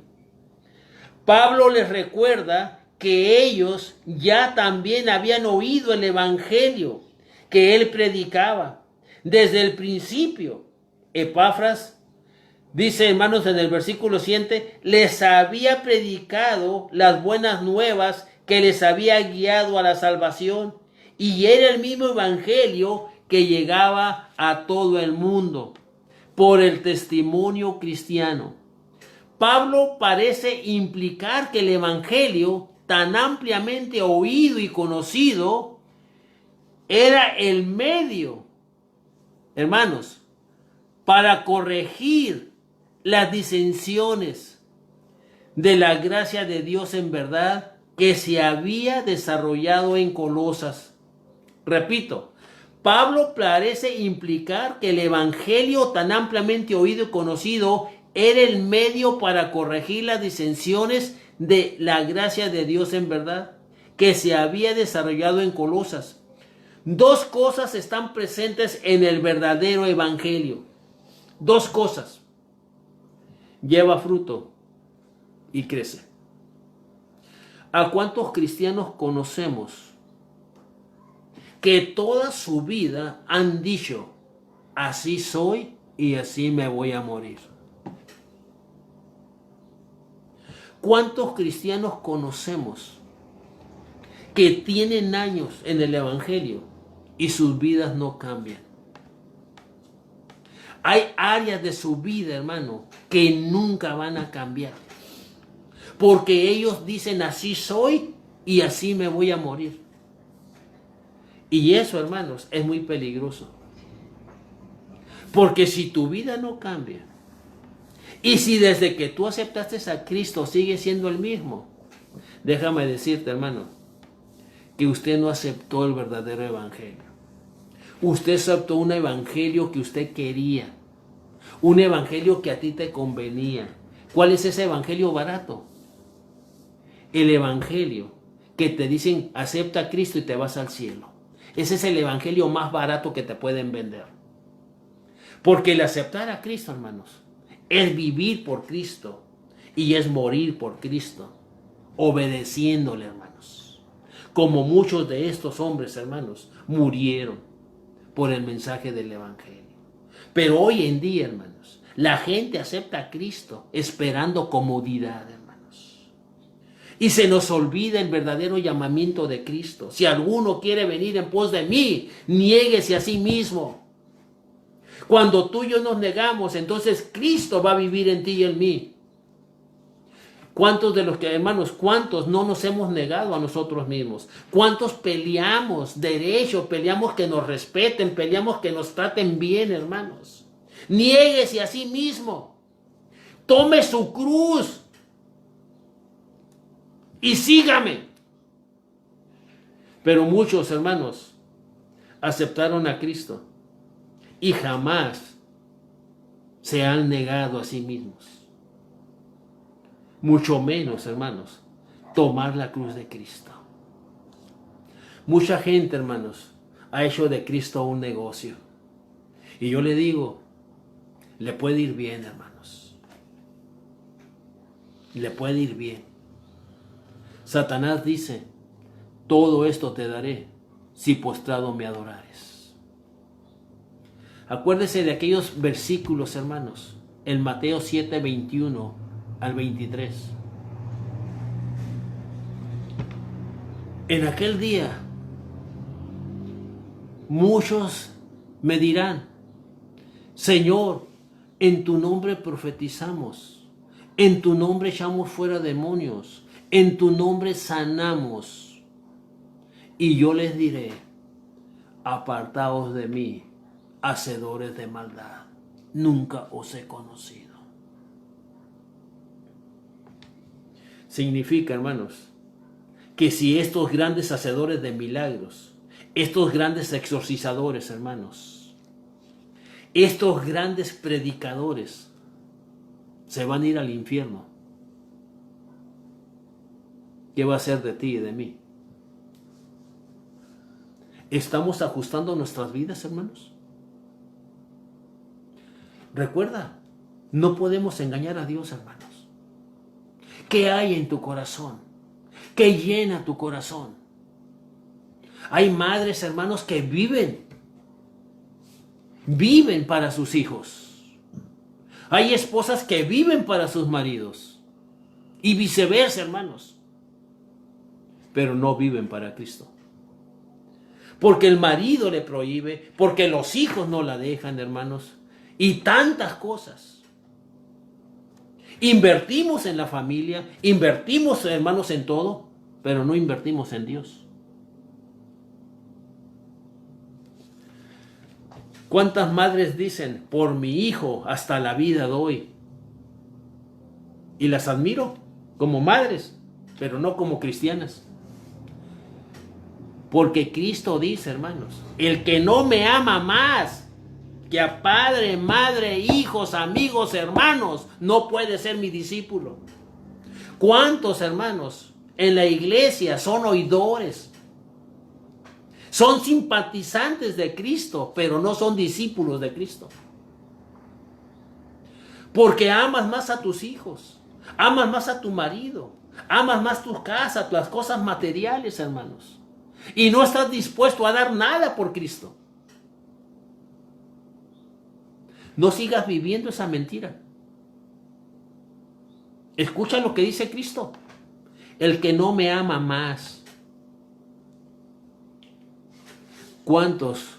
Speaker 1: Pablo les recuerda que ellos ya también habían oído el Evangelio que él predicaba desde el principio. Epafras Dice, hermanos, en el versículo siguiente, les había predicado las buenas nuevas que les había guiado a la salvación. Y era el mismo evangelio que llegaba a todo el mundo por el testimonio cristiano. Pablo parece implicar que el evangelio, tan ampliamente oído y conocido, era el medio, hermanos, para corregir las disensiones de la gracia de Dios en verdad que se había desarrollado en Colosas. Repito, Pablo parece implicar que el evangelio tan ampliamente oído y conocido era el medio para corregir las disensiones de la gracia de Dios en verdad que se había desarrollado en Colosas. Dos cosas están presentes en el verdadero evangelio. Dos cosas. Lleva fruto y crece. ¿A cuántos cristianos conocemos que toda su vida han dicho, así soy y así me voy a morir? ¿Cuántos cristianos conocemos que tienen años en el evangelio y sus vidas no cambian? Hay áreas de su vida, hermano, que nunca van a cambiar. Porque ellos dicen, así soy y así me voy a morir. Y eso, hermanos, es muy peligroso. Porque si tu vida no cambia, y si desde que tú aceptaste a Cristo sigue siendo el mismo, déjame decirte, hermano, que usted no aceptó el verdadero evangelio. Usted aceptó un evangelio que usted quería. Un evangelio que a ti te convenía. ¿Cuál es ese evangelio barato? El evangelio que te dicen, acepta a Cristo y te vas al cielo. Ese es el evangelio más barato que te pueden vender. Porque el aceptar a Cristo, hermanos, es vivir por Cristo y es morir por Cristo, obedeciéndole, hermanos. Como muchos de estos hombres, hermanos, murieron por el mensaje del evangelio. Pero hoy en día, hermanos, la gente acepta a Cristo esperando comodidad, hermanos. Y se nos olvida el verdadero llamamiento de Cristo. Si alguno quiere venir en pos de mí, niéguese a sí mismo. Cuando tú y yo nos negamos, entonces Cristo va a vivir en ti y en mí. ¿Cuántos de los que, hermanos, cuántos no nos hemos negado a nosotros mismos? ¿Cuántos peleamos derecho, peleamos que nos respeten, peleamos que nos traten bien, hermanos? Niéguese a sí mismo. Tome su cruz y sígame. Pero muchos, hermanos, aceptaron a Cristo y jamás se han negado a sí mismos. Mucho menos, hermanos, tomar la cruz de Cristo. Mucha gente, hermanos, ha hecho de Cristo un negocio. Y yo le digo, le puede ir bien, hermanos. Le puede ir bien. Satanás dice, todo esto te daré si postrado me adorares. Acuérdese de aquellos versículos, hermanos, en Mateo 7, 21 al 23. En aquel día, muchos me dirán, Señor, en tu nombre profetizamos, en tu nombre echamos fuera demonios, en tu nombre sanamos. Y yo les diré, apartaos de mí, hacedores de maldad, nunca os he conocido. Significa, hermanos, que si estos grandes hacedores de milagros, estos grandes exorcizadores, hermanos, estos grandes predicadores se van a ir al infierno, ¿qué va a ser de ti y de mí? ¿Estamos ajustando nuestras vidas, hermanos? Recuerda, no podemos engañar a Dios, hermanos. ¿Qué hay en tu corazón? ¿Qué llena tu corazón? Hay madres, hermanos, que viven para sus hijos. Hay esposas que viven para sus maridos y viceversa, hermanos, pero no viven para Cristo. Porque el marido le prohíbe, porque los hijos no la dejan, hermanos, y tantas cosas. Invertimos en la familia, invertimos, hermanos, en todo, pero no invertimos en Dios. ¿Cuántas madres dicen, por mi hijo hasta la vida doy? Y las admiro como madres, pero no como cristianas. Porque Cristo dice, hermanos, el que no me ama más que a padre, madre, hijos, amigos, hermanos, no puede ser mi discípulo. ¿Cuántos hermanos en la iglesia son oidores? Son simpatizantes de Cristo, pero no son discípulos de Cristo. Porque amas más a tus hijos, amas más a tu marido, amas más tu casa, las cosas materiales, hermanos. Y no estás dispuesto a dar nada por Cristo. No sigas viviendo esa mentira. Escucha lo que dice Cristo. El que no me ama más. ¿Cuántos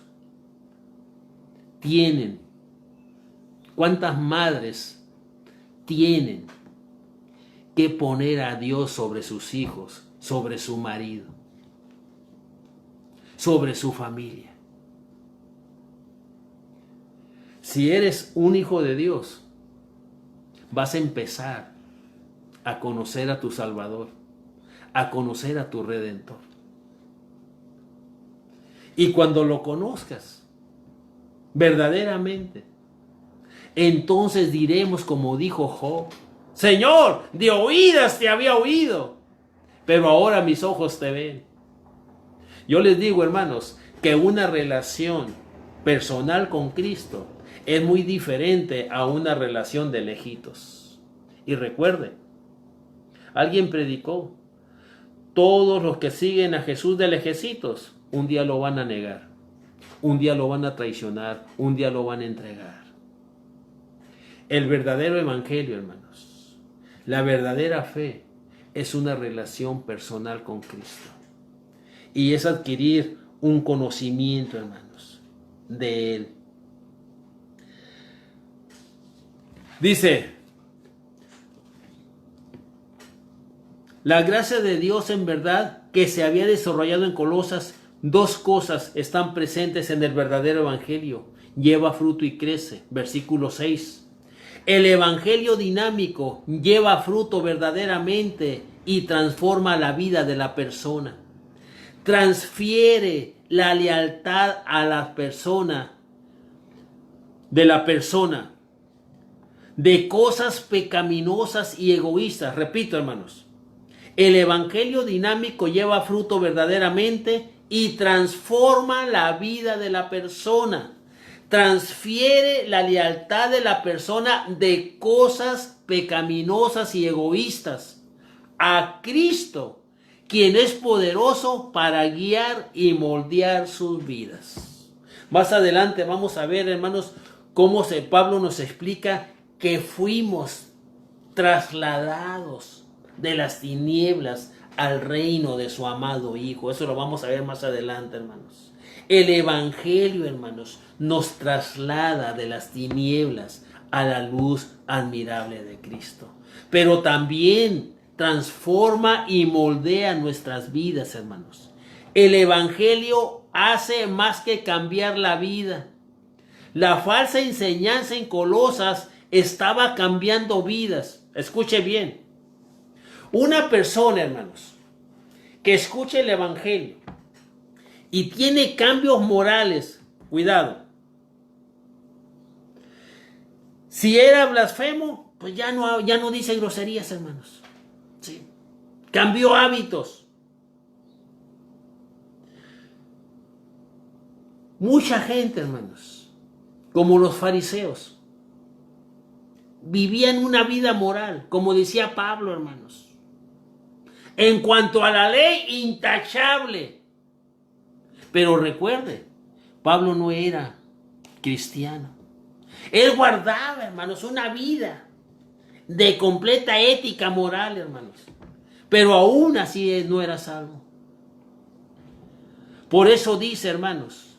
Speaker 1: tienen? ¿Cuántas madres tienen que poner a Dios sobre sus hijos, sobre su marido, sobre su familia? Si eres un hijo de Dios, vas a empezar a conocer a tu Salvador, a conocer a tu Redentor. Y cuando lo conozcas verdaderamente, entonces diremos como dijo Job: Señor, de oídas te había oído, pero ahora mis ojos te ven. Yo les digo, hermanos, que una relación personal con Cristo es muy diferente a una relación de lejitos. Y recuerde, alguien predicó: todos los que siguen a Jesús de lejecitos, un día lo van a negar, un día lo van a traicionar, un día lo van a entregar. El verdadero evangelio, hermanos, la verdadera fe es una relación personal con Cristo. Y es adquirir un conocimiento, hermanos, de Él. Dice: la gracia de Dios en verdad que se había desarrollado en Colosas, dos cosas están presentes en el verdadero evangelio. Lleva fruto y crece. Versículo 6. El evangelio dinámico lleva fruto verdaderamente y transforma la vida de la persona. Transfiere la lealtad a la persona, de cosas pecaminosas y egoístas. Repito, hermanos, el evangelio dinámico lleva fruto verdaderamente y transforma la vida de la persona. Transfiere la lealtad de la persona de cosas pecaminosas y egoístas a Cristo, quien es poderoso para guiar y moldear sus vidas. Más adelante vamos a ver, hermanos, cómo Pablo nos explica que fuimos trasladados de las tinieblas al reino de su amado Hijo. Eso lo vamos a ver más adelante, hermanos. El evangelio, hermanos, nos traslada de las tinieblas a la luz admirable de Cristo. Pero también transforma y moldea nuestras vidas, hermanos. El evangelio hace más que cambiar la vida. La falsa enseñanza en Colosas estaba cambiando vidas. Escuche bien. Una persona, hermanos, que escuche el evangelio y tiene cambios morales, cuidado. Si era blasfemo, pues ya no dice groserías, hermanos. Sí. Cambió hábitos. Mucha gente, hermanos, como los fariseos, vivían una vida moral, como decía Pablo, hermanos. En cuanto a la ley, intachable. Pero recuerde, Pablo no era cristiano. Él guardaba, hermanos, una vida de completa ética moral, hermanos. Pero aún así él no era salvo. Por eso dice, hermanos,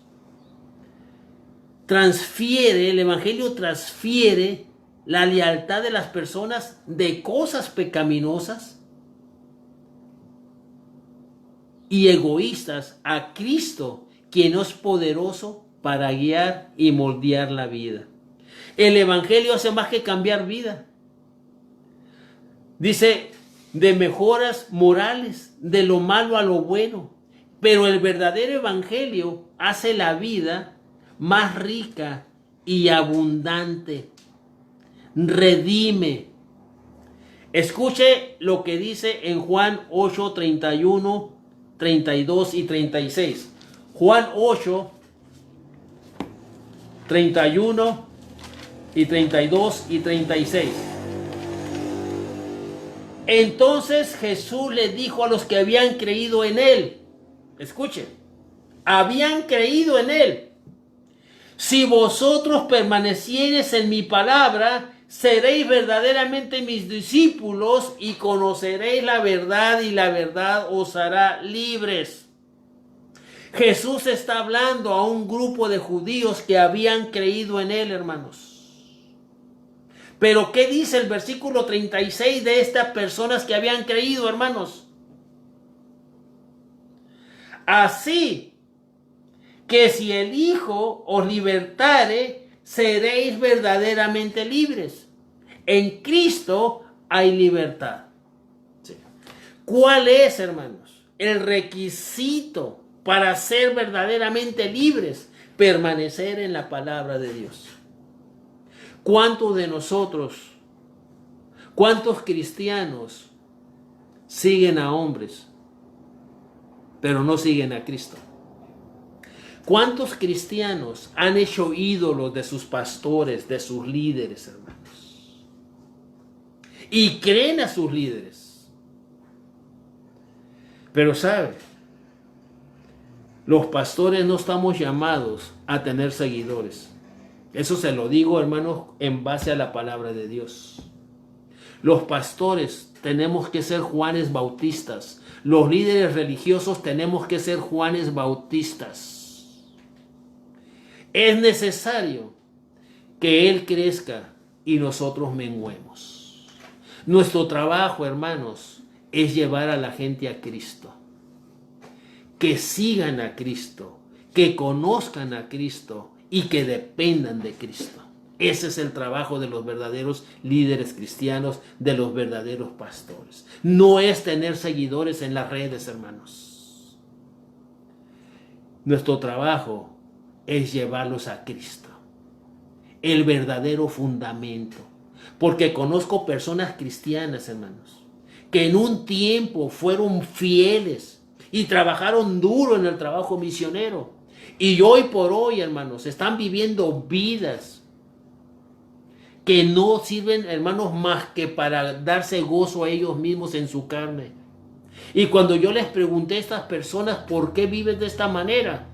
Speaker 1: el Evangelio transfiere la lealtad de las personas de cosas pecaminosas y egoístas a Cristo, quien es poderoso para guiar y moldear la vida. El Evangelio hace más que cambiar vida. Dice, de mejoras morales, de lo malo a lo bueno. Pero el verdadero Evangelio hace la vida más rica y abundante. Redime. Escuche lo que dice en Juan 8, 31, 32 y 36. Juan 8, 31 y 32 y 36. Entonces Jesús le dijo a los que habían creído en él, escuchen, habían creído en él: si vosotros permaneciereis en mi palabra, seréis verdaderamente mis discípulos y conoceréis la verdad, y la verdad os hará libres. Jesús está hablando a un grupo de judíos que habían creído en él, hermanos. Pero ¿qué dice el versículo 36 de estas personas que habían creído, hermanos? Así que si el Hijo os libertare, seréis verdaderamente libres. En Cristo hay libertad. Sí. ¿Cuál es, hermanos, el requisito para ser verdaderamente libres? Permanecer en la palabra de Dios. ¿Cuántos de nosotros, cuántos cristianos siguen a hombres, pero no siguen a Cristo? ¿Cuántos cristianos han hecho ídolos de sus pastores, de sus líderes, hermanos? Y creen a sus líderes. Pero ¿sabe? Los pastores no estamos llamados a tener seguidores. Eso se lo digo, hermanos, en base a la palabra de Dios. Los pastores tenemos que ser Juanes Bautistas. Los líderes religiosos tenemos que ser Juanes Bautistas. Es necesario que Él crezca y nosotros menguemos. Nuestro trabajo, hermanos, es llevar a la gente a Cristo. Que sigan a Cristo, que conozcan a Cristo y que dependan de Cristo. Ese es el trabajo de los verdaderos líderes cristianos, de los verdaderos pastores. No es tener seguidores en las redes, hermanos. Nuestro trabajo es llevarlos a Cristo, el verdadero fundamento. Porque conozco personas cristianas, hermanos, que en un tiempo fueron fieles y trabajaron duro en el trabajo misionero. Y hoy por hoy, hermanos, están viviendo vidas que no sirven, hermanos, más que para darse gozo a ellos mismos en su carne. Y cuando yo les pregunté a estas personas por qué viven de esta manera,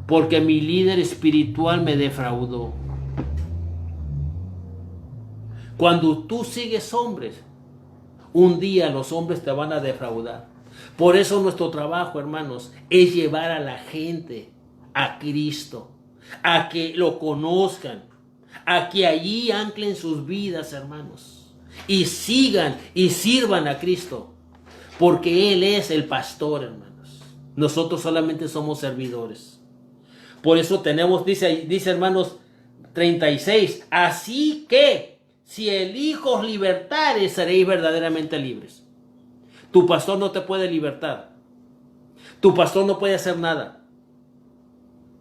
Speaker 1: porque mi líder espiritual me defraudó. Cuando tú sigues hombres, un día los hombres te van a defraudar. Por eso nuestro trabajo, hermanos, es llevar a la gente a Cristo, a que lo conozcan, a que allí anclen sus vidas, hermanos, y sigan y sirvan a Cristo, porque Él es el pastor, hermanos. Nosotros solamente somos servidores. Por eso tenemos, dice hermanos 36, así que si el Hijo os libertare, seréis verdaderamente libres. Tu pastor no te puede libertar. Tu pastor no puede hacer nada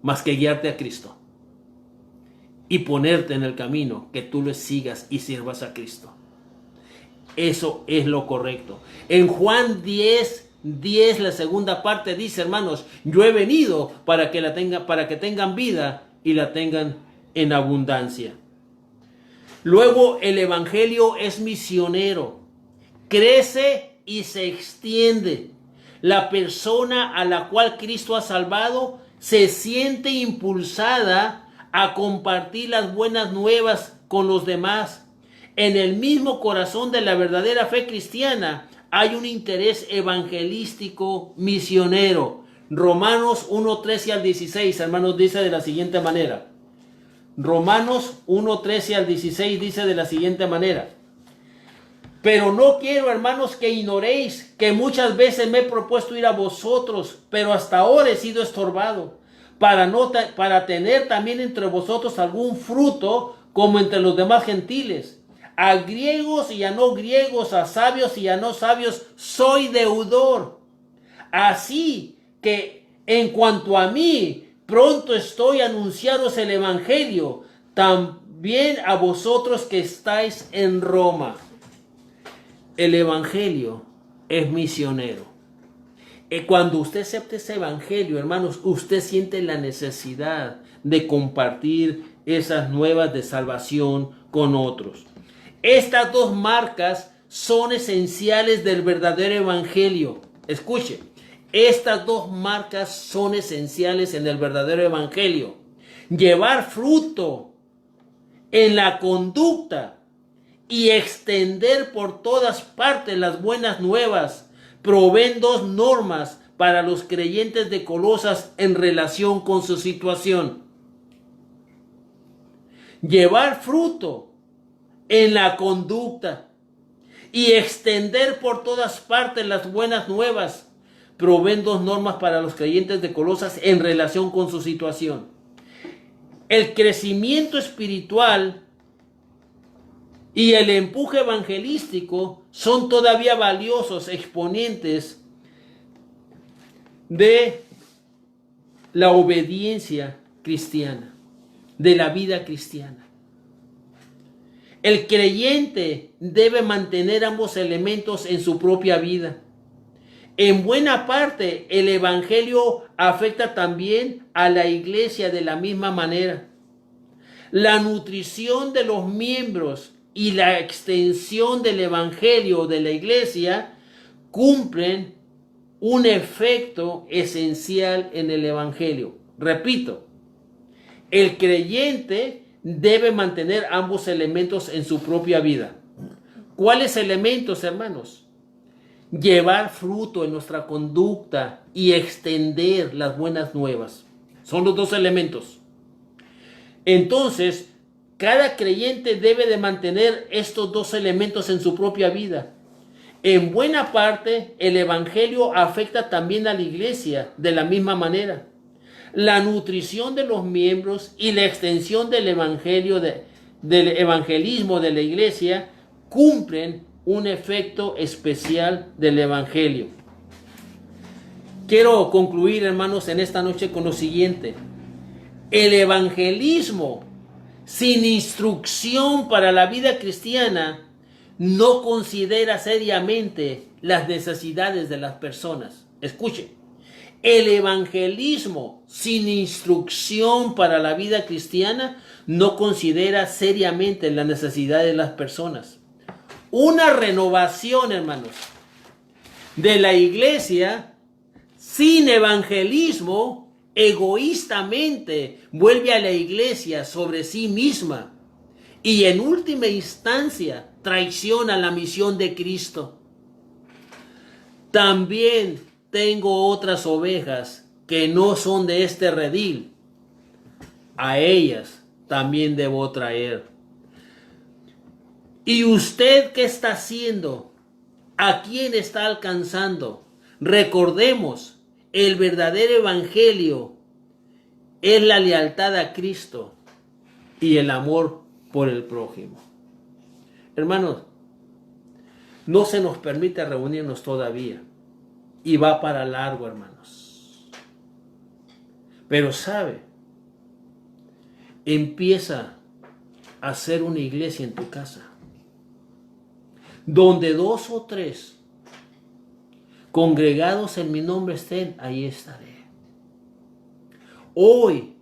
Speaker 1: más que guiarte a Cristo y ponerte en el camino, que tú le sigas y sirvas a Cristo. Eso es lo correcto. En Juan 10, la segunda parte dice, hermanos, yo he venido para que tengan vida y la tengan en abundancia. Luego el evangelio es misionero, crece y se extiende. La persona a la cual Cristo ha salvado se siente impulsada a compartir las buenas nuevas con los demás. En el mismo corazón de la verdadera fe cristiana hay un interés evangelístico misionero. Romanos 1, 13 al 16, hermanos, dice de la siguiente manera. Romanos 1, 13 al 16 dice de la siguiente manera. Pero no quiero, hermanos, que ignoréis que muchas veces me he propuesto ir a vosotros, pero hasta ahora he sido estorbado, para tener también entre vosotros algún fruto como entre los demás gentiles. A griegos y a no griegos, a sabios y a no sabios, soy deudor. Así que en cuanto a mí, pronto estoy a anunciaros el evangelio, también a vosotros que estáis en Roma. El evangelio es misionero. Cuando usted acepta ese evangelio, hermanos, usted siente la necesidad de compartir esas nuevas de salvación con otros. Estas dos marcas son esenciales del verdadero evangelio. Escuche, estas dos marcas son esenciales en el verdadero evangelio. Llevar fruto en la conducta y extender por todas partes las buenas nuevas proveen dos normas para los creyentes de Colosas en relación con su situación. Llevar fruto en la conducta y extender por todas partes las buenas nuevas proveen dos normas para los creyentes de Colosas en relación con su situación. El crecimiento espiritual y el empuje evangelístico son todavía valiosos exponentes de la obediencia cristiana, de la vida cristiana. El creyente debe mantener ambos elementos en su propia vida. En buena parte, el evangelio afecta también a la iglesia de la misma manera. La nutrición de los miembros y la extensión del evangelio de la iglesia cumplen un efecto esencial en el evangelio. Repito, el creyente debe mantener ambos elementos en su propia vida. ¿Cuáles elementos, hermanos? Llevar fruto en nuestra conducta y extender las buenas nuevas. Son los dos elementos. Entonces, cada creyente debe de mantener estos dos elementos en su propia vida. En buena parte, el evangelio afecta también a la iglesia de la misma manera. La nutrición de los miembros y la extensión del evangelio del evangelismo de la iglesia cumplen un efecto especial del evangelio. Quiero concluir, hermanos, en esta noche con lo siguiente. El evangelismo sin instrucción para la vida cristiana no considera seriamente las necesidades de las personas. Escuche, el evangelismo sin instrucción para la vida cristiana no considera seriamente las necesidades de las personas. Una renovación, hermanos, de la iglesia sin evangelismo egoístamente vuelve a la iglesia sobre sí misma y en última instancia traiciona la misión de Cristo. También tengo otras ovejas que no son de este redil. A ellas también debo traer. ¿Y usted qué está haciendo? ¿A quién está alcanzando? Recordemos, el verdadero evangelio es la lealtad a Cristo y el amor por el prójimo. Hermanos, no se nos permite reunirnos todavía y va para largo, hermanos. Pero sabe, empieza a hacer una iglesia en tu casa, donde 2 o 3 congregados en mi nombre estén, ahí estaré. Hoy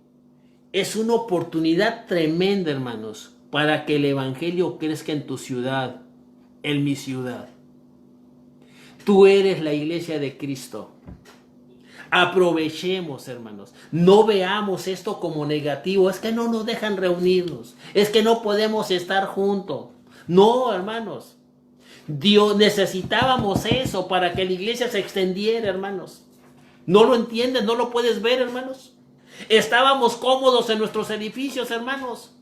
Speaker 1: es una oportunidad tremenda, hermanos, para que el evangelio crezca en tu ciudad, en mi ciudad. Tú eres la iglesia de Cristo. Aprovechemos, hermanos. No veamos esto como negativo. Es que no nos dejan reunirnos. Es que no podemos estar juntos. No, hermanos. Dios, necesitábamos eso para que la iglesia se extendiera, hermanos. ¿No lo entiendes? ¿No lo puedes ver, hermanos? Estábamos cómodos en nuestros edificios, hermanos.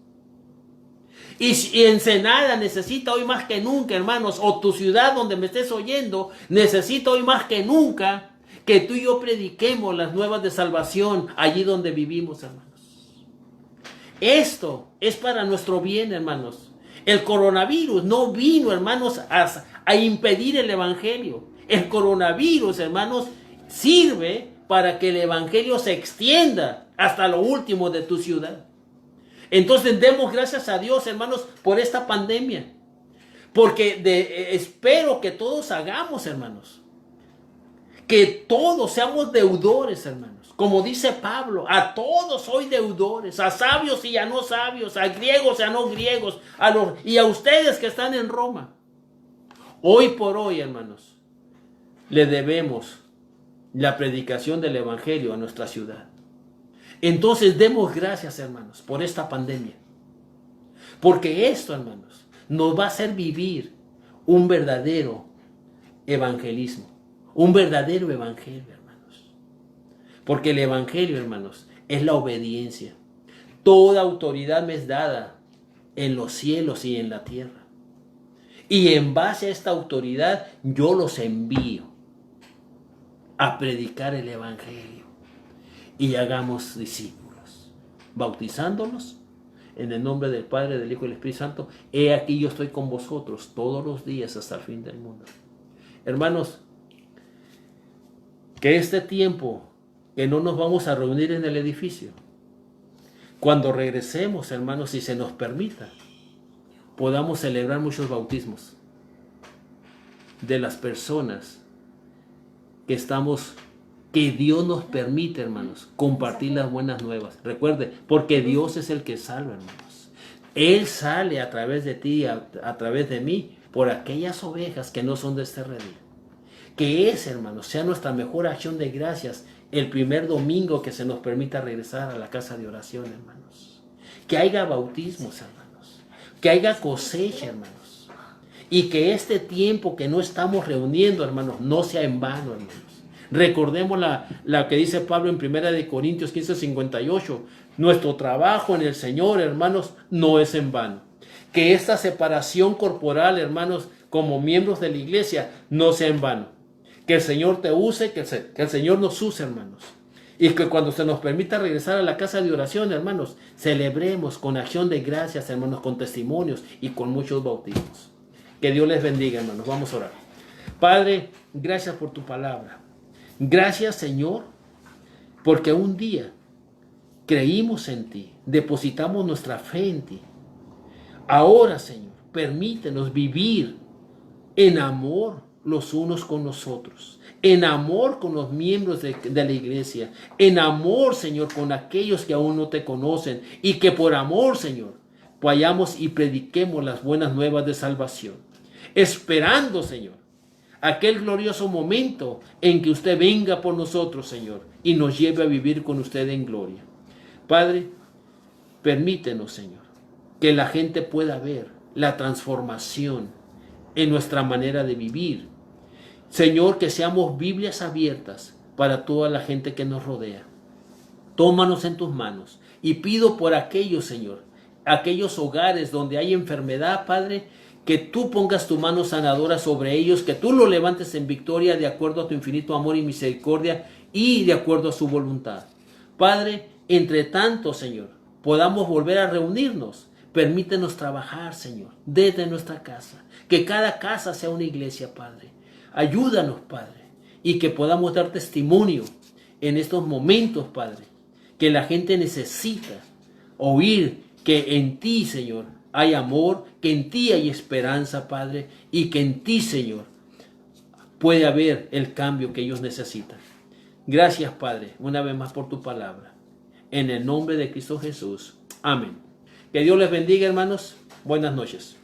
Speaker 1: Y Ensenada necesita hoy más que nunca, hermanos, o tu ciudad donde me estés oyendo, necesita hoy más que nunca que tú y yo prediquemos las nuevas de salvación allí donde vivimos, hermanos. Esto es para nuestro bien, hermanos. El coronavirus no vino, hermanos, a impedir el evangelio. El coronavirus, hermanos, sirve para que el evangelio se extienda hasta lo último de tu ciudad. Entonces demos gracias a Dios, hermanos, por esta pandemia. Porque espero que todos hagamos, hermanos. Que todos seamos deudores, hermanos. Como dice Pablo, a todos soy deudores. A sabios y a no sabios. A griegos y a no griegos. Y a ustedes que están en Roma. Hoy por hoy, hermanos, le debemos la predicación del evangelio a nuestra ciudad. Entonces demos gracias, hermanos, por esta pandemia. Porque esto, hermanos, nos va a hacer vivir un verdadero evangelismo. Un verdadero evangelio, hermanos. Porque el evangelio, hermanos, es la obediencia. Toda autoridad me es dada en los cielos y en la tierra. Y en base a esta autoridad yo los envío a predicar el evangelio. Y hagamos discípulos, bautizándolos en el nombre del Padre, del Hijo y del Espíritu Santo. He aquí yo estoy con vosotros todos los días hasta el fin del mundo. Hermanos, que este tiempo que no nos vamos a reunir en el edificio, cuando regresemos, hermanos, si se nos permita, podamos celebrar muchos bautismos de las personas que Dios nos permite, hermanos, compartir las buenas nuevas. Recuerde, porque Dios es el que salva, hermanos. Él sale a través de ti, a través de mí, por aquellas ovejas que no son de este redil. Que ese, hermanos, sea nuestra mejor acción de gracias el primer domingo que se nos permita regresar a la casa de oración, hermanos. Que haya bautismos, hermanos. Que haya cosecha, hermanos. Y que este tiempo que no estamos reuniendo, hermanos, no sea en vano, hermanos. Recordemos la que dice Pablo en 1 Corintios 15:58. Nuestro trabajo en el Señor, hermanos, no es en vano. Que esta separación corporal, hermanos, como miembros de la iglesia, no sea en vano. Que el Señor te use, que el Señor nos use, hermanos. Y que cuando se nos permita regresar a la casa de oración, hermanos, celebremos con acción de gracias, hermanos, con testimonios y con muchos bautismos. Que Dios les bendiga, hermanos. Vamos a orar. Padre, gracias por tu palabra. Gracias, Señor, porque un día creímos en ti, depositamos nuestra fe en ti. Ahora, Señor, permítenos vivir en amor los unos con los otros, en amor con los miembros de la iglesia, en amor, Señor, con aquellos que aún no te conocen, y que por amor, Señor, vayamos y prediquemos las buenas nuevas de salvación, esperando, Señor, aquel glorioso momento en que usted venga por nosotros, Señor, y nos lleve a vivir con usted en gloria. Padre, permítenos, Señor, que la gente pueda ver la transformación en nuestra manera de vivir. Señor, que seamos Biblias abiertas para toda la gente que nos rodea. Tómanos en tus manos y pido por aquellos, Señor, aquellos hogares donde hay enfermedad, Padre, que tú pongas tu mano sanadora sobre ellos, que tú los levantes en victoria de acuerdo a tu infinito amor y misericordia y de acuerdo a su voluntad. Padre, entre tanto, Señor, podamos volver a reunirnos. Permítenos trabajar, Señor, desde nuestra casa. Que cada casa sea una iglesia, Padre. Ayúdanos, Padre, y que podamos dar testimonio en estos momentos, Padre, que la gente necesita oír que en ti, Señor, hay amor, que en ti hay esperanza, Padre, y que en ti, Señor, puede haber el cambio que ellos necesitan. Gracias, Padre, una vez más por tu palabra. En el nombre de Cristo Jesús. Amén. Que Dios les bendiga, hermanos. Buenas noches.